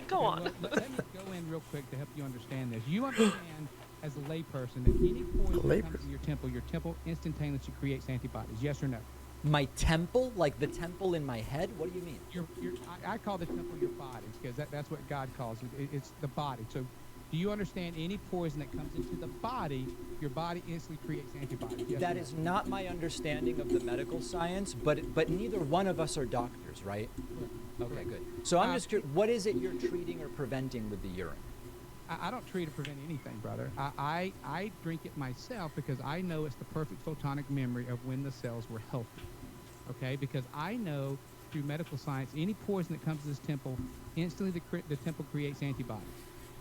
Go on. Let me go in real quick to help you understand this. You understand, as a layperson, that any poison that comes in your temple instantaneously creates antibodies. Yes or no? My temple? Like the temple in my head? What do you mean? I call the temple your body because that's what God calls it. It's the body. So, do you understand any poison that comes into the body, your body instantly creates antibodies? Yes That or no? is not my understanding of the medical science, but neither one of us are doctors, right? Okay, good. So I'm just curious, what is it you're treating or preventing with the urine? I don't treat or prevent anything, brother. I drink it myself because I know it's the perfect photonic memory of when the cells were healthy. Okay? Because I know through medical science, any poison that comes to this temple, instantly the temple creates antibodies.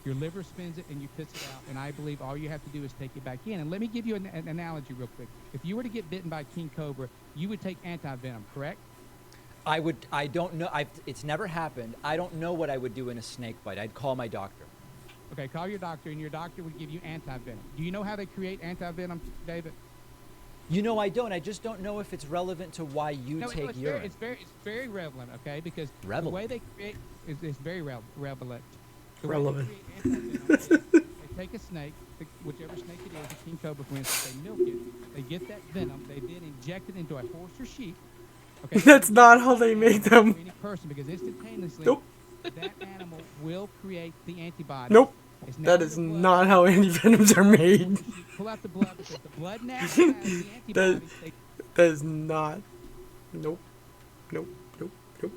Your liver spins it and you piss it out, and I believe all you have to do is take it back in. And let me give you an analogy real quick. If you were to get bitten by a king cobra, you would take anti-venom, correct? I don't know. It's never happened. I don't know what I would do in a snake bite. I'd call my doctor. Okay, call your doctor, and your doctor would give you anti-venom. Do you know how they create anti-venom, David? You know, I don't. I just don't know if it's relevant to why you No, take it's urine. it's very relevant, okay? Because the Relevant. way they create is very relevant. The way Relevant. they create antivenom is they take a snake, whichever snake it is, a king cobra, for instance, they milk it, they get that venom, they then inject it into a horse or sheep. Okay, That's not how they make them. Any person, because instantaneously, Nope. that animal will create the antibody. Nope. It's now That in is the blood. not how antivenoms are made. Pull out the blood because the blood now has the antibodies. That is not. Nope. Nope. Nope. Nope.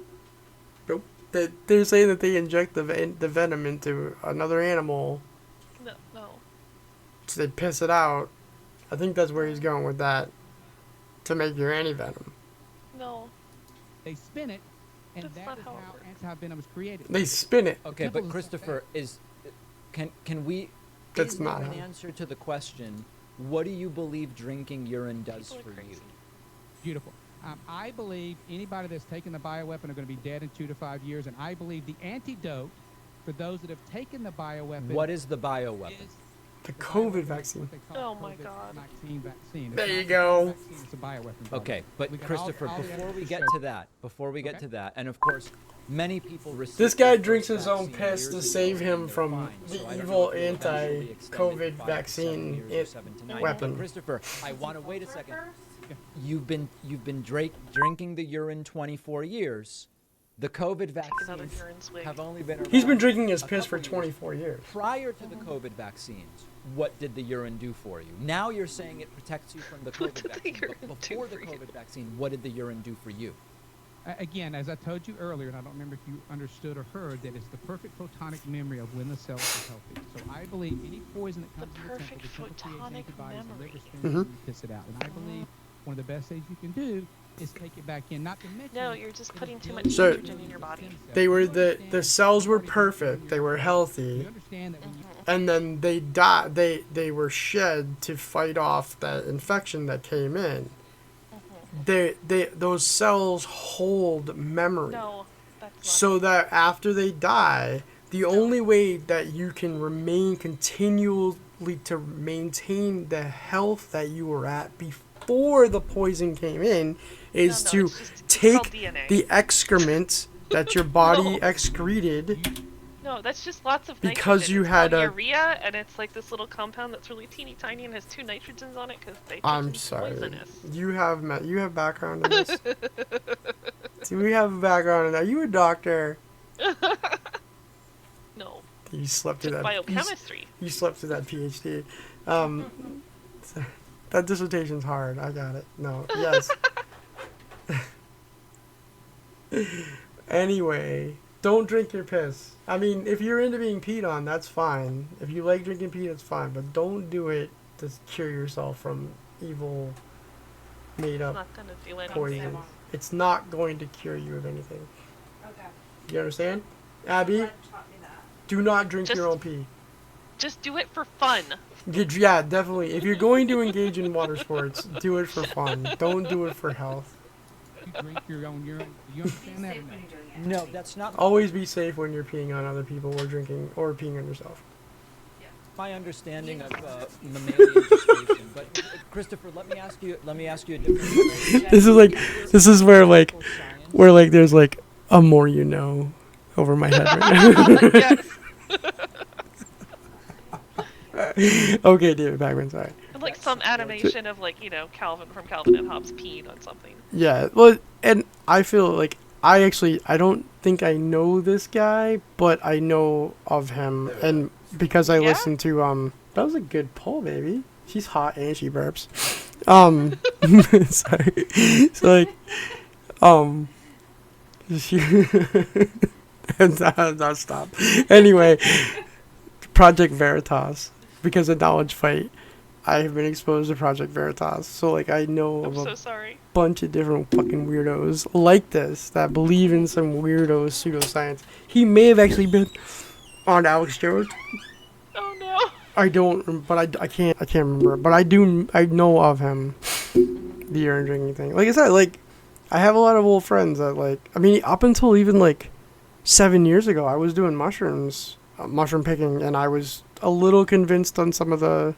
Nope. They're saying that they inject the venom into another animal, No, no. so they piss it out. I think that's where he's going with that. To make your antivenom. No. They spin it, and That's that not is how it how works. antivenom is created. They spin it. Okay, but Christopher, can we? That's is there not an how- answer to the question? What do you believe drinking urine does People are for you? crazy. Beautiful. I believe anybody that's taken the bioweapon are going to be dead in 2 to 5 years, and I believe the antidote for those that have taken the bioweapon What is the bioweapon? is The the COVID bioweapon, vaccine. what they call Oh my God. COVID-19 vaccine. There It's you not a go. vaccine, it's a bioweapon. brother. Okay, but We got Christopher, all the before we evidence get to to show- that, Okay. and of course, many people receive This guy their drinks first his own vaccine piss years to ago save him and they're from fine, the so I don't evil know if you'll eventually extend it anti-COVID 5 to 7 vaccine years or 7 to 9. weapon. But Christopher, I want to wait a Filter second. first? You've been drinking the urine 24 years. The COVID Another vaccines urine swig. have only been He's been around drinking his a piss for couple years. 24 years. Prior to the COVID vaccines, what did the urine do for you? Now you're saying it protects you from the What COVID did the vaccine, urine but do before the for you? COVID vaccine, what did the urine do for you? Again, as I told you earlier, and I don't remember if you understood or heard, that it's the perfect photonic memory of when the cells are healthy. So I believe any poison that comes The in the temple, perfect the temple creates photonic antibodies, the liver memory. spins Mhm. it and piss it out. And I believe one of the best things you can do is take it back in. Not to mention, No, you're just it putting is too much building So- nitrogen in your body. stem cells. They were You the understand cells were that perfect. They were You healthy, understand that when you and then they died. They were shed to fight off that infection that came in. Those cells hold memory. No, that's not. So that after they die, the only way that you can remain continually to maintain the health that you were at before the poison came in is No, to it's just- it's take called DNA. the excrement that your body No. excreted. No, that's just lots of nitrogen. Because you It's had called a- urea, and it's like this little compound that's really teeny tiny and has 2 nitrogens on it because I'm nitrogen's sorry. poisonous. You have background in this. See, we have a background in that. You a doctor? No, You slept through just that. biochemistry. You slept through that PhD. So- that dissertation's hard. I got it. No. Yes. Anyway, don't drink your piss. I mean, if you're into being peed on, that's fine. If you like drinking pee, that's fine. But don't do it to cure yourself from evil, made It's up not gonna do anything. poison. It's not going to cure you of anything. Okay. You understand? Abby, Blood taught me that. do not drink Just- your own pee. Just do it for fun. Yeah, definitely. If you're going to engage in water sports, do it for fun. Don't do it for health. you drink your own urine, you Be understand that? safe or when no? you're doing it. No, that's not Always be safe when you're peeing on other people or drinking or peeing on yourself. my understanding of mammalian gestation. But Christopher, let me ask you a different question. This is where Medical science- there's like a more you know over my head right Yes. now. Okay, David Pakman, sorry. And like some animation of like, Calvin from Calvin and Hobbes peeing on something. Yeah, well, and I feel like I don't think I know this guy, but I know of him, and because I Yeah? listened to that was a good pull, baby. She's hot and she burps. Sorry. So like, she. Not stop. Anyway, Project Veritas, because of Knowledge Fight, I have been exposed to Project Veritas. So like I know I'm of a so sorry. bunch of different fucking weirdos like this that believe in some weirdo pseudoscience. He may have actually been on Alex Jones. Oh no. I don't, but I can't remember. But I know of him. The urine drinking thing. Like I said, like I have a lot of old friends that like. I mean, up until even like 7 years ago, I was doing mushrooms, mushroom picking, and I was a little convinced on some of the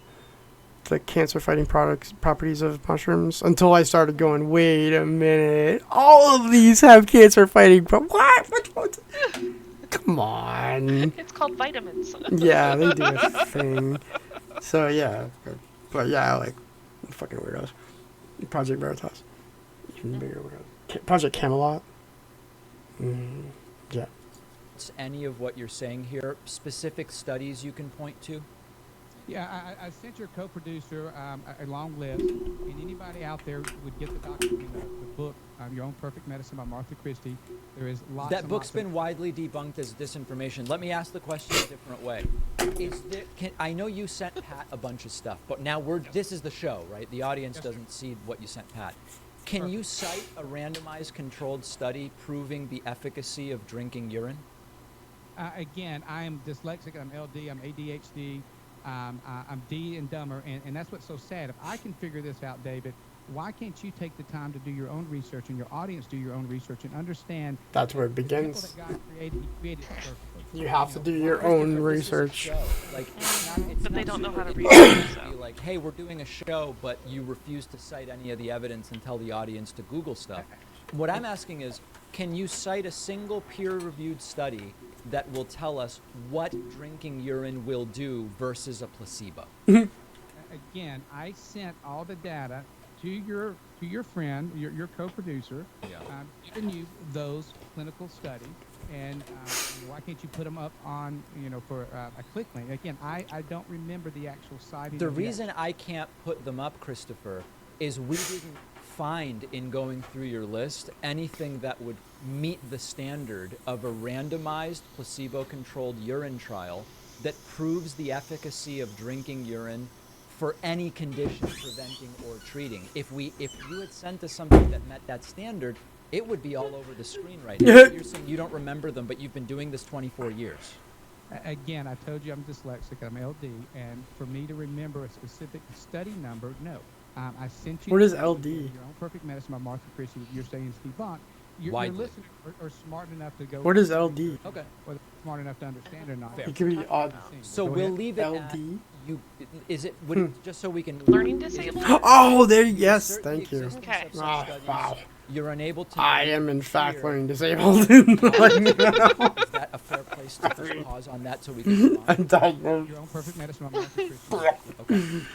the cancer-fighting properties of mushrooms until I started going, wait a minute, all of these have cancer-fighting what? What? Come on. It's called vitamins. Yeah, they do a thing. So yeah, but yeah, like fucking weirdos. Project Veritas, even bigger weirdos. Project Camelot. Yeah. Any of what you're saying here, specific studies you can point to? Yeah, I sent your co-producer a long list, and anybody out there would get the document, the book, Your Own Perfect Medicine by Martha Christie. There is lots. That and book's lots been widely debunked as disinformation. Let me ask the question a different way. I know you sent Pat a bunch of stuff, but now this is the show, right? The audience doesn't see what you sent Pat. Can you cite a randomized controlled study proving the efficacy of drinking urine? Again, I am dyslexic. I'm LD. I'm ADHD. I'm D and dumber, and that's what's so sad. If I can figure this out, David, why can't you take the time to do your own research and your audience do your own research and understand? That's where it the temple begins. that God created, He created it perfectly. You have to do your own research. Like, But they don't know how to research. be like, hey, we're doing a show, but you refuse to cite any of the evidence and tell the audience to Google stuff. What I'm asking is, can you cite a single peer-reviewed study that will tell us what drinking urine will do versus a placebo? Again, I sent all the data to your friend, your co-producer, giving you those clinical studies, and why can't you put them up on, for a click link? Again, I don't remember the actual citing. The reason I can't put them up, Christopher, is we didn't find in going through your list anything that would meet the standard of a randomized placebo-controlled urine trial that proves the efficacy of drinking urine for any condition preventing or treating. If you had sent us something that met that standard, it would be all over the screen right now. You're saying you don't remember them, but you've been doing this 24 years. Again, I told you I'm dyslexic. I'm LD, and for me to remember a specific study number, no. I sent you. What is LD? Your Own Perfect Medicine by Martha Christie. You're saying it's debunked. Your listeners are smart enough to go. What is LD? Okay. Whether they're smart enough to understand or not. Fair. It could be odd. So Go we'll ahead. leave it at LD? you. Is it would it, just so we can Learning is it- disabled? Oh, there. Yes, Certain thank you. existence Okay. of such Ah, studies, wow. You're unable to. I am in fact clear- learning disabled. Is that a fair place to just pause on that so we can move on? I'm diagnosed. Your Own Perfect Medicine by Martha Christie. Okay.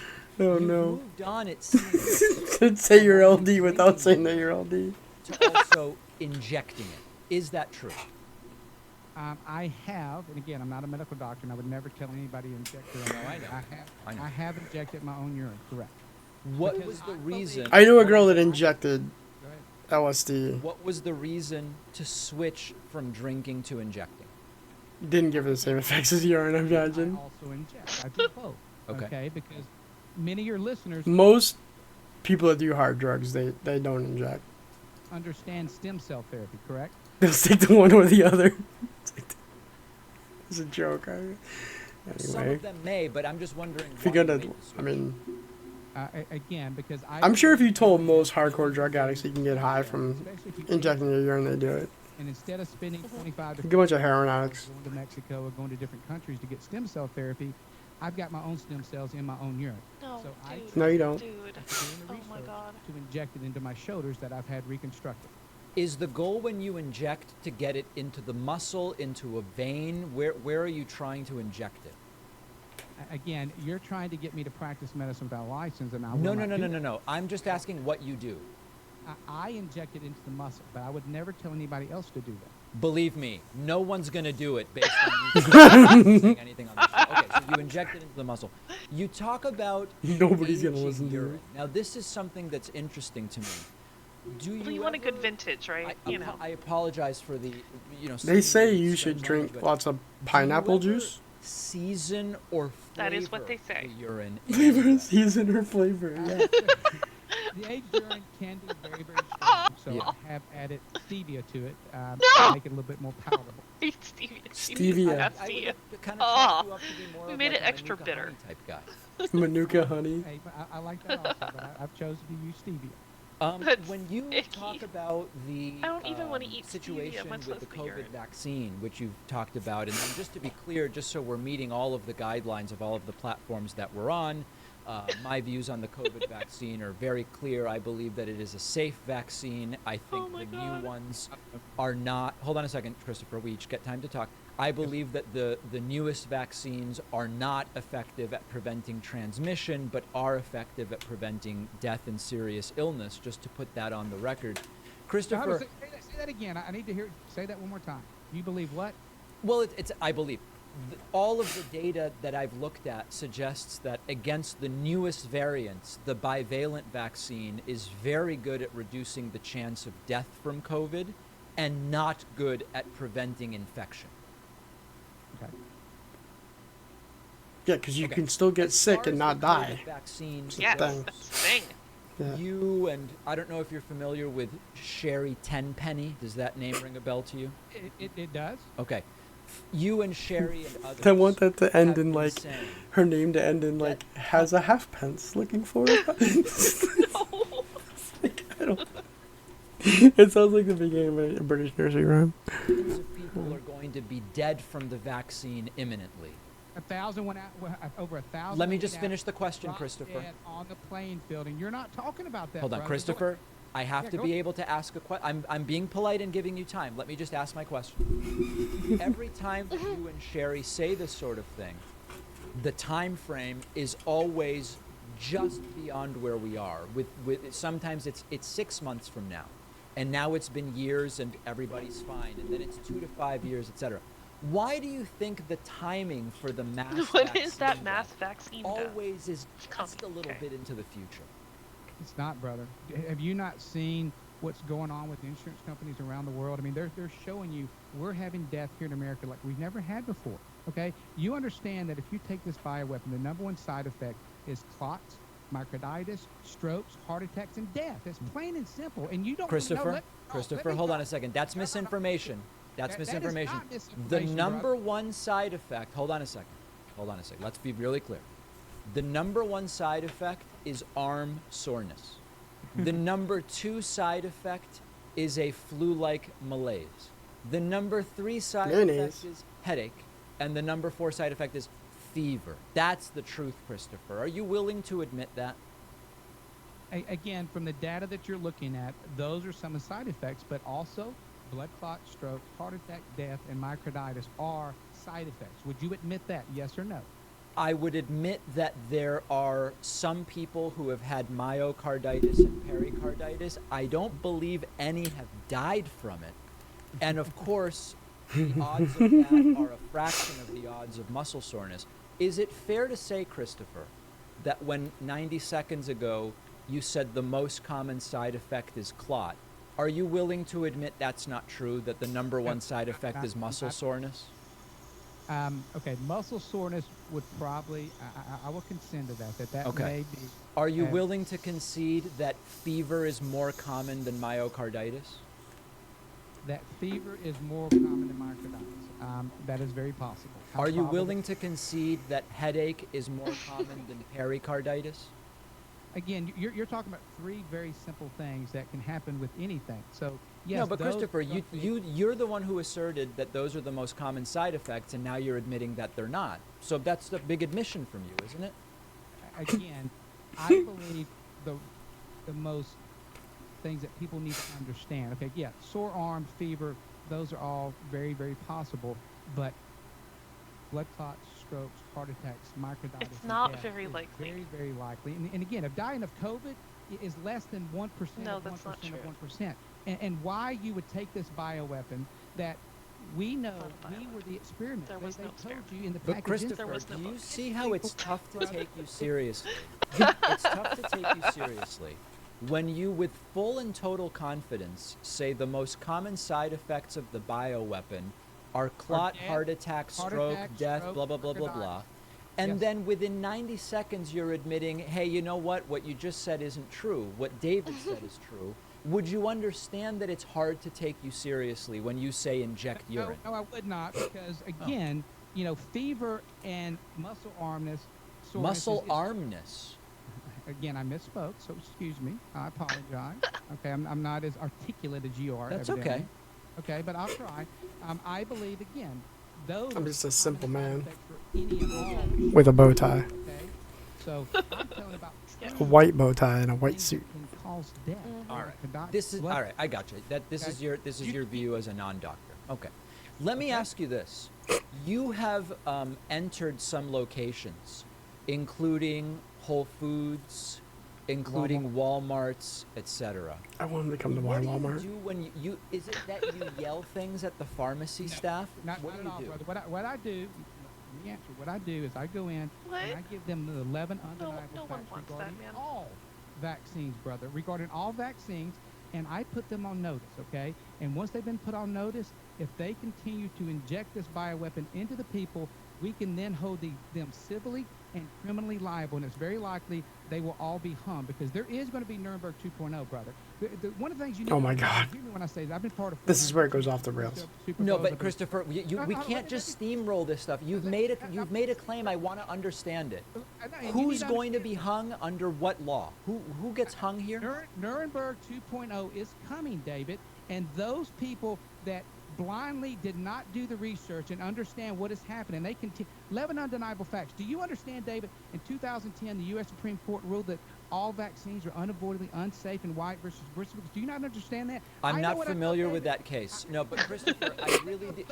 Oh You've no. moved on, it seems, Say you're LD without saying that you're LD. to also injecting it. Is that true? I have, and again, I'm not a medical doctor, and I would never tell anybody to inject their own No, I urine. know. I know. I have injected my own urine, correct. What Because was the I reason? I knew a girl that injected Go ahead. LSD. What was the reason to switch from drinking to injecting? Didn't give her the same effects as urine, I imagine. I also inject. I do both. Okay. Because many of your listeners Most people that do hard drugs, they don't inject. understand stem cell therapy, correct? They'll stick to one or the other. It's a joke. Some Anyway, of them may, but I'm just wondering. if you're why you gonna, made the I switch. mean, Again, because I'm sure if you told most hardcore drug addicts you can get high from especially if you injecting your urine, they do it. and instead of spending 25 to Think a bunch of heroin addicts. going to Mexico or going to different countries to get stem cell therapy, I've got my own stem cells in my own urine. No, So I dude. No, you don't. Dude. After doing the Oh my research god. to inject it into my shoulders that I've had reconstructed. Is the goal when you inject to get it into the muscle, into a vein? Where are you trying to inject it? Again, you're trying to get me to practice medicine without a license, and I No, will no, not no, do no, that. no. I'm just asking what you do. I inject it into the muscle, but I would never tell anybody else to do that. Believe me, no one's gonna do it based on you saying anything on the show. Okay, so you inject it into the muscle. You talk about Nobody's gonna aging listen to urine. you. Now, this is something that's interesting to me. Do you? Well, you want a good ever- vintage, right? I apologize for the, They say seemingly you should strange drink language, but lots of do you pineapple ever juice. Season or flavor That is what they say. the urine. Flavor, season, or flavor. Yeah. The aged urine can be very, very strong, so Yeah. I have added stevia to it No! to make it a little bit more palatable. Stevia. Stevia. I Nasty. would kind Oh, of you up to be more we of made like it a extra Manuka bitter. honey type guy. Manuka honey. Hey, but I like that also, but I've chosen to use stevia. That's When you icky. talk about the I don't even wanna eat stevia, situation much with the less the COVID urine. vaccine, which you've talked about, and then just to be clear, just so we're meeting all of the guidelines of all of the platforms that we're on, My views on the COVID vaccine are very clear. I believe that it is a safe vaccine. I think my the God. new ones are not. Hold on a second, Christopher. We each get time to talk. I believe that the newest vaccines are not effective at preventing transmission, but are effective at preventing death and serious illness, just to put that on the record. Christopher. Say that again. I need to hear. Say that one more time. You believe what? Well, I believe. All of the data that I've looked at suggests that against the newest variants, the bivalent vaccine is very good at reducing the chance of death from COVID and not good at preventing infection. Okay. Yeah, because you Okay. can still get As sick far and as not the die. COVID vaccine Yes, thing. that's the thing. Yeah. You and I don't know if you're familiar with Sherry Tenpenny. Does that name ring a bell to you? It does. Okay. You and Sherry and others. I want that to end have in been like saying her name to end in like has a halfpence looking for it. Like, I don't. It sounds like the beginning of a British nursery rhyme. millions of people are going to be dead from the vaccine imminently. 1,000 went out. Over 1,000. Let me went just out, finish the question, dropped Christopher. dead on the playing field, and you're not talking about that. Hold on, brother. Christopher. I have Yeah, to go be ahead. able to ask a question. I'm being polite and giving you time. Let me just ask my question. Every time that you and Sherry say this sort of thing, the time frame is always just beyond where we are. With sometimes it's 6 months from now, and now it's been years and everybody's fine, and then it's 2 to 5 years, etc. Why do you think the timing for the mass What is that vaccine mass vaccine? always is Come- just a little okay. bit into the future? It's not, brother. Have you not seen what's going on with insurance companies around the world? I mean, they're showing you we're having death here in America like we've never had before. Okay, you understand that if you take this bioweapon, the number one side effect is clots, myocarditis, strokes, heart attacks, and death. It's plain and simple. And you don't Christopher, know. Christopher, hold on a second. That's misinformation. That's That is misinformation. not misinformation, The brother. number one side effect, hold on a second. Hold on a second. Let's be really clear. The number one side effect is arm soreness. The number two side effect is a flu-like malaise. The number three side Mayonnaise. effect is headache. And the number four side effect is fever. That's the truth, Christopher. Are you willing to admit that? Again, from the data that you're looking at, those are some of the side effects, but also blood clot, stroke, heart attack, death, and myocarditis are side effects. Would you admit that, yes or no? I would admit that there are some people who have had myocarditis and pericarditis. I don't believe any have died from it. And of course, the odds of that are a fraction of the odds of muscle soreness. Is it fair to say, Christopher, that when 90 seconds ago you said the most common side effect is clot, are you willing to admit that's not true, that the number one side effect is muscle soreness? Okay, muscle soreness would probably, I will consent to that Okay. may be. Are you Uh, willing to concede that fever is more common than myocarditis? That fever is more common than myocarditis. That is very possible. How Are you probable- willing to concede that headache is more common than pericarditis? Again, you're talking about three very simple things that can happen with anything. So, yes. No, but those Christopher, are- you're the one who asserted that those are the most common side effects, and now you're admitting that they're not. So that's a big admission from you, isn't it? Again, I believe the most things that people need to understand. Okay, yeah, sore arm, fever, those are all very, very possible. But blood clots, strokes, heart attacks, myocarditis. It's and not death very is likely. Very, very likely. And again, if dying of COVID is less than 1% No, of that's 1% not of true. 1%. And why you would take this bioweapon that we know Not a we bioweapon. were the experiment. There was they no told experiment. you in the But package Christopher, was no do you book. see how it's tough to take you seriously? It's tough to take you seriously when you, with full and total confidence, say the most common side effects of the bioweapon are clot, death, heart attack, heart stroke, attack, death, stroke, blah, blah, blah, blah, myocarditis. blah. And Yes. then within 90 seconds, you're admitting, hey, you know what you just said isn't true. What David said is true. Would you understand that it's hard to take you seriously when you say inject urine? No, I would not, because again, fever and muscle armness. soreness Muscle is- armness. Again, I misspoke, so excuse me. I apologize. Okay, I'm not as articulate as you are. That's evidently. okay. Okay, but I'll try. I believe again, those. I'm just a are simple common side man. effects for any and all with a bow tie. Okay, So I'm telling about A white bow tie and a white things suit. that can cause death. Mhm. All Like right. a doc- This is blood- all right. I got you. This Okay. is your view as a non-doctor. Okay. Let me Okay. ask you this: you have entered some locations, including Whole Foods, including Walmarts, etc. I want him to come to my What do Walmart. you do when you is it that you yell things at the pharmacy staff? Not, What not do at all, you do? brother. What I do, let me answer. What I do is I go in What? and I give them the 11 undeniable no one facts wants that, regarding man. all vaccines, brother. Regarding all vaccines, and I put them on notice, okay? And once they've been put on notice, if they continue to inject this bioweapon into the people, we can then hold them civilly and criminally liable, and it's very likely they will all be hung because there is going to be Nuremberg 2.0, brother. One of the things you need Oh my to God. hear me when I say that, I've been part of. This is where it goes off the rails. No, Superpose but of- Christopher, we No, can't let just me- steamroll this stuff. You've made a claim. I want to understand it. And you Who's need to going to be hung under what law? Who gets hung here? Nuremberg 2.0 is coming, David, and those people that blindly did not do the research and understand what is happening, they continue. 11 undeniable facts. Do you understand, David? In 2010, the U.S. Supreme Court ruled that all vaccines are unavoidably unsafe in white versus British. Do you not understand that? I'm I know not what I know, familiar with David. that case. No, but Christopher, I really did.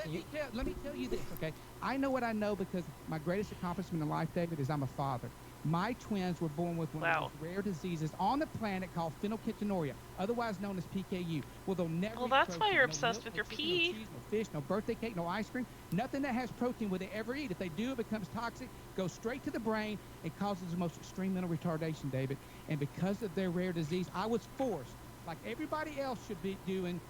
Let me tell you this, okay? I know what I know because my greatest accomplishment in life, David, is I'm a father. My twins were born with one of Wow. the most rare diseases on the planet called phenylketonuria, otherwise known as PKU. Well, they'll never Well, eat that's why protein, you're no obsessed milk, with no your chicken, pee. No cheese, no fish, no birthday cake, no ice cream. Nothing that has protein will they ever eat. If they do, it becomes toxic, goes straight to the brain, and causes the most extreme mental retardation, David. And because of their rare disease, I was forced, like everybody else should be doing,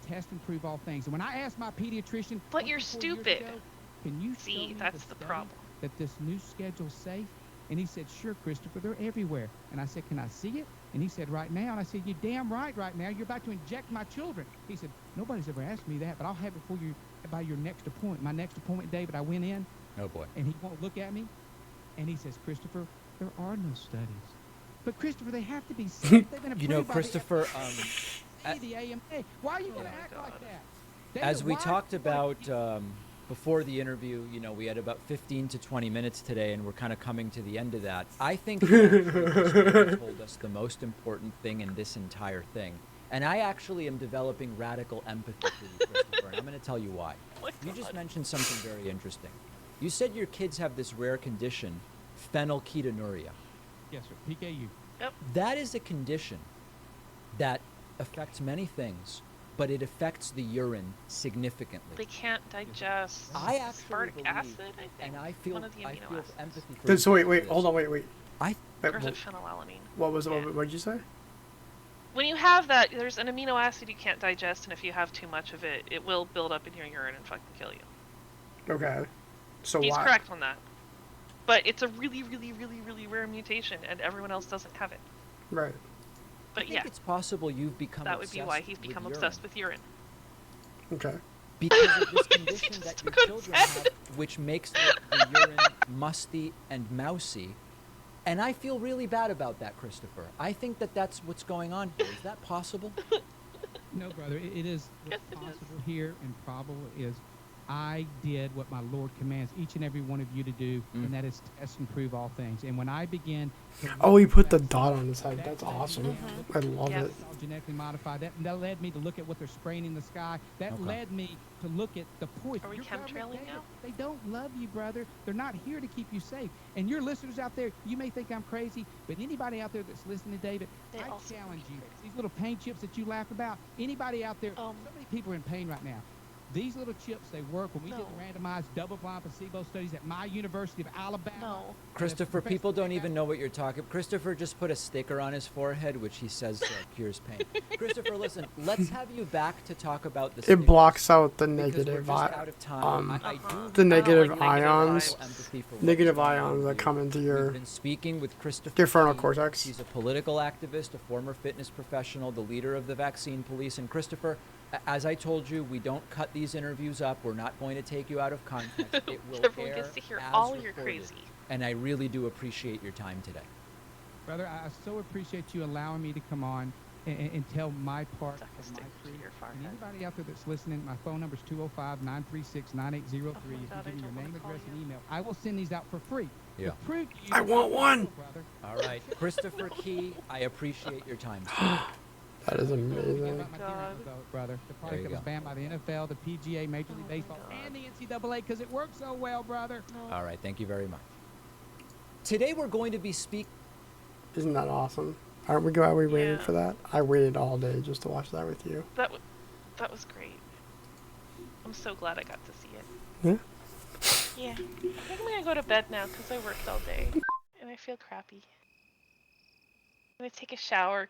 test and prove all things. And when I asked my pediatrician, But you're 24 years stupid. ago, can you show See, me that's the study problem. that this new schedule's safe? And he said, sure, Christopher, they're everywhere. And I said, can I see it? And he said, right now. And I said, you're damn right now. You're about to inject my children. He said, nobody's ever asked me that, but I'll have it for you by your next appointment. My next appointment, David, I went in, Oh boy. and he won't look at me. And he says, Christopher, there are no studies. But, Christopher, they have to be safe. They've been approved You know, by Christopher, the AMA. Why are you going to act God. like that? David, as we why talked are you gonna- about before the interview, you know, we had about 15 to 20 minutes today, and we're kind of coming to the end of that. I think you actually told us the most important thing in this entire thing. And I actually am developing radical empathy for you, Christopher, and I'm going to tell you why. Oh my You just God. mentioned something very interesting. You said your kids have this rare condition, phenylketonuria. Yes, sir. PKU. That is a condition that affects many things, but it affects the urine significantly. They can't digest I actually aspartic believe, acid, I think. and I feel one of the amino acids. empathy for But you so wait, for wait, this. hold on, wait. I Wait, Or is wh- it phenylalanine? what was it? Yeah. What did you say? When you have that, there's an amino acid you can't digest, and if you have too much of it, it will build up in your urine and fucking kill you. Okay. So He's why? correct on that. But it's a really, really, really, really rare mutation, and everyone else doesn't have it. Right. I But think yeah, it's possible you've become that would be why obsessed he's with become urine obsessed with urine. Okay. because of this condition Just that took your a children have, test. which makes the urine musty and mousy. And I feel really bad about that, Christopher. I think that that's what's going on here. Is that possible? No, brother. It is Yes, what's it is. possible here and probable is I did what my Lord commands each and every one of you to do, Mm. and that is test and prove all things. And when I begin, to Oh, look he at put the vaccines, dot on his head. that That's led me awesome. Mhm. I love Yes. it. all genetically modified. That led me to look at what they're spraying in the sky. That Okay. led me to look at the poison. Are we Your government, chemtrailing David, now? They don't love you, brother. They're not here to keep you safe. And your listeners out there, you may think I'm crazy, but anybody out there that's listening to David, They I also challenge you. think These little pain chips that you laugh about, anybody out there, so many people are in pain right now. These little chips, they work. When we did No. the randomized double-blind placebo studies at my University of Alabama. No. Christopher, people don't even know what you're talking. Christopher just put a sticker on his forehead, which he says cures pain. Christopher, listen, let's have you back to talk about the It stickers, blocks out the because we're negative just out of time. I Uh-huh. do the I don't negative like negative ions. vibes. empathy for what's Negative going on ions with that you. come into We've your been speaking with Christopher. your frontal Key. cortex. He's a political activist, a former fitness professional, the leader of the vaccine police. And Christopher, as I told you, we don't cut these interviews up. We're not going to take you out of context. It will Everyone air gets to hear as all your recorded. crazy. And I really do appreciate your time today. Brother, I so appreciate you allowing me to come on. and tell my part Duck a of my stick to truth. your And forehead. anybody out there that's listening, my phone number is 205-936-9803. Oh my If God, you I give me your don't wanna name, call address, and you. email, I will send these out for free. Yeah. To prove to you I want one. brother. All right, Christopher Key, I appreciate your time, sir. That is Forget amazing. about my God. dinner vote, brother. The There product you that was go. banned by the NFL, the PGA, Major Oh League my Baseball, God. and the NCAA because it works so well, brother. No. All right, thank you very much. Today we're going to be speaking. Isn't that awesome? Aren't we glad we waited Yeah. for that? I waited all day just to watch that with you. That was great. I'm so glad I got to see it. Yeah. Yeah. I think I'm gonna go to bed now because I worked all day and I feel crappy. I'm gonna take a shower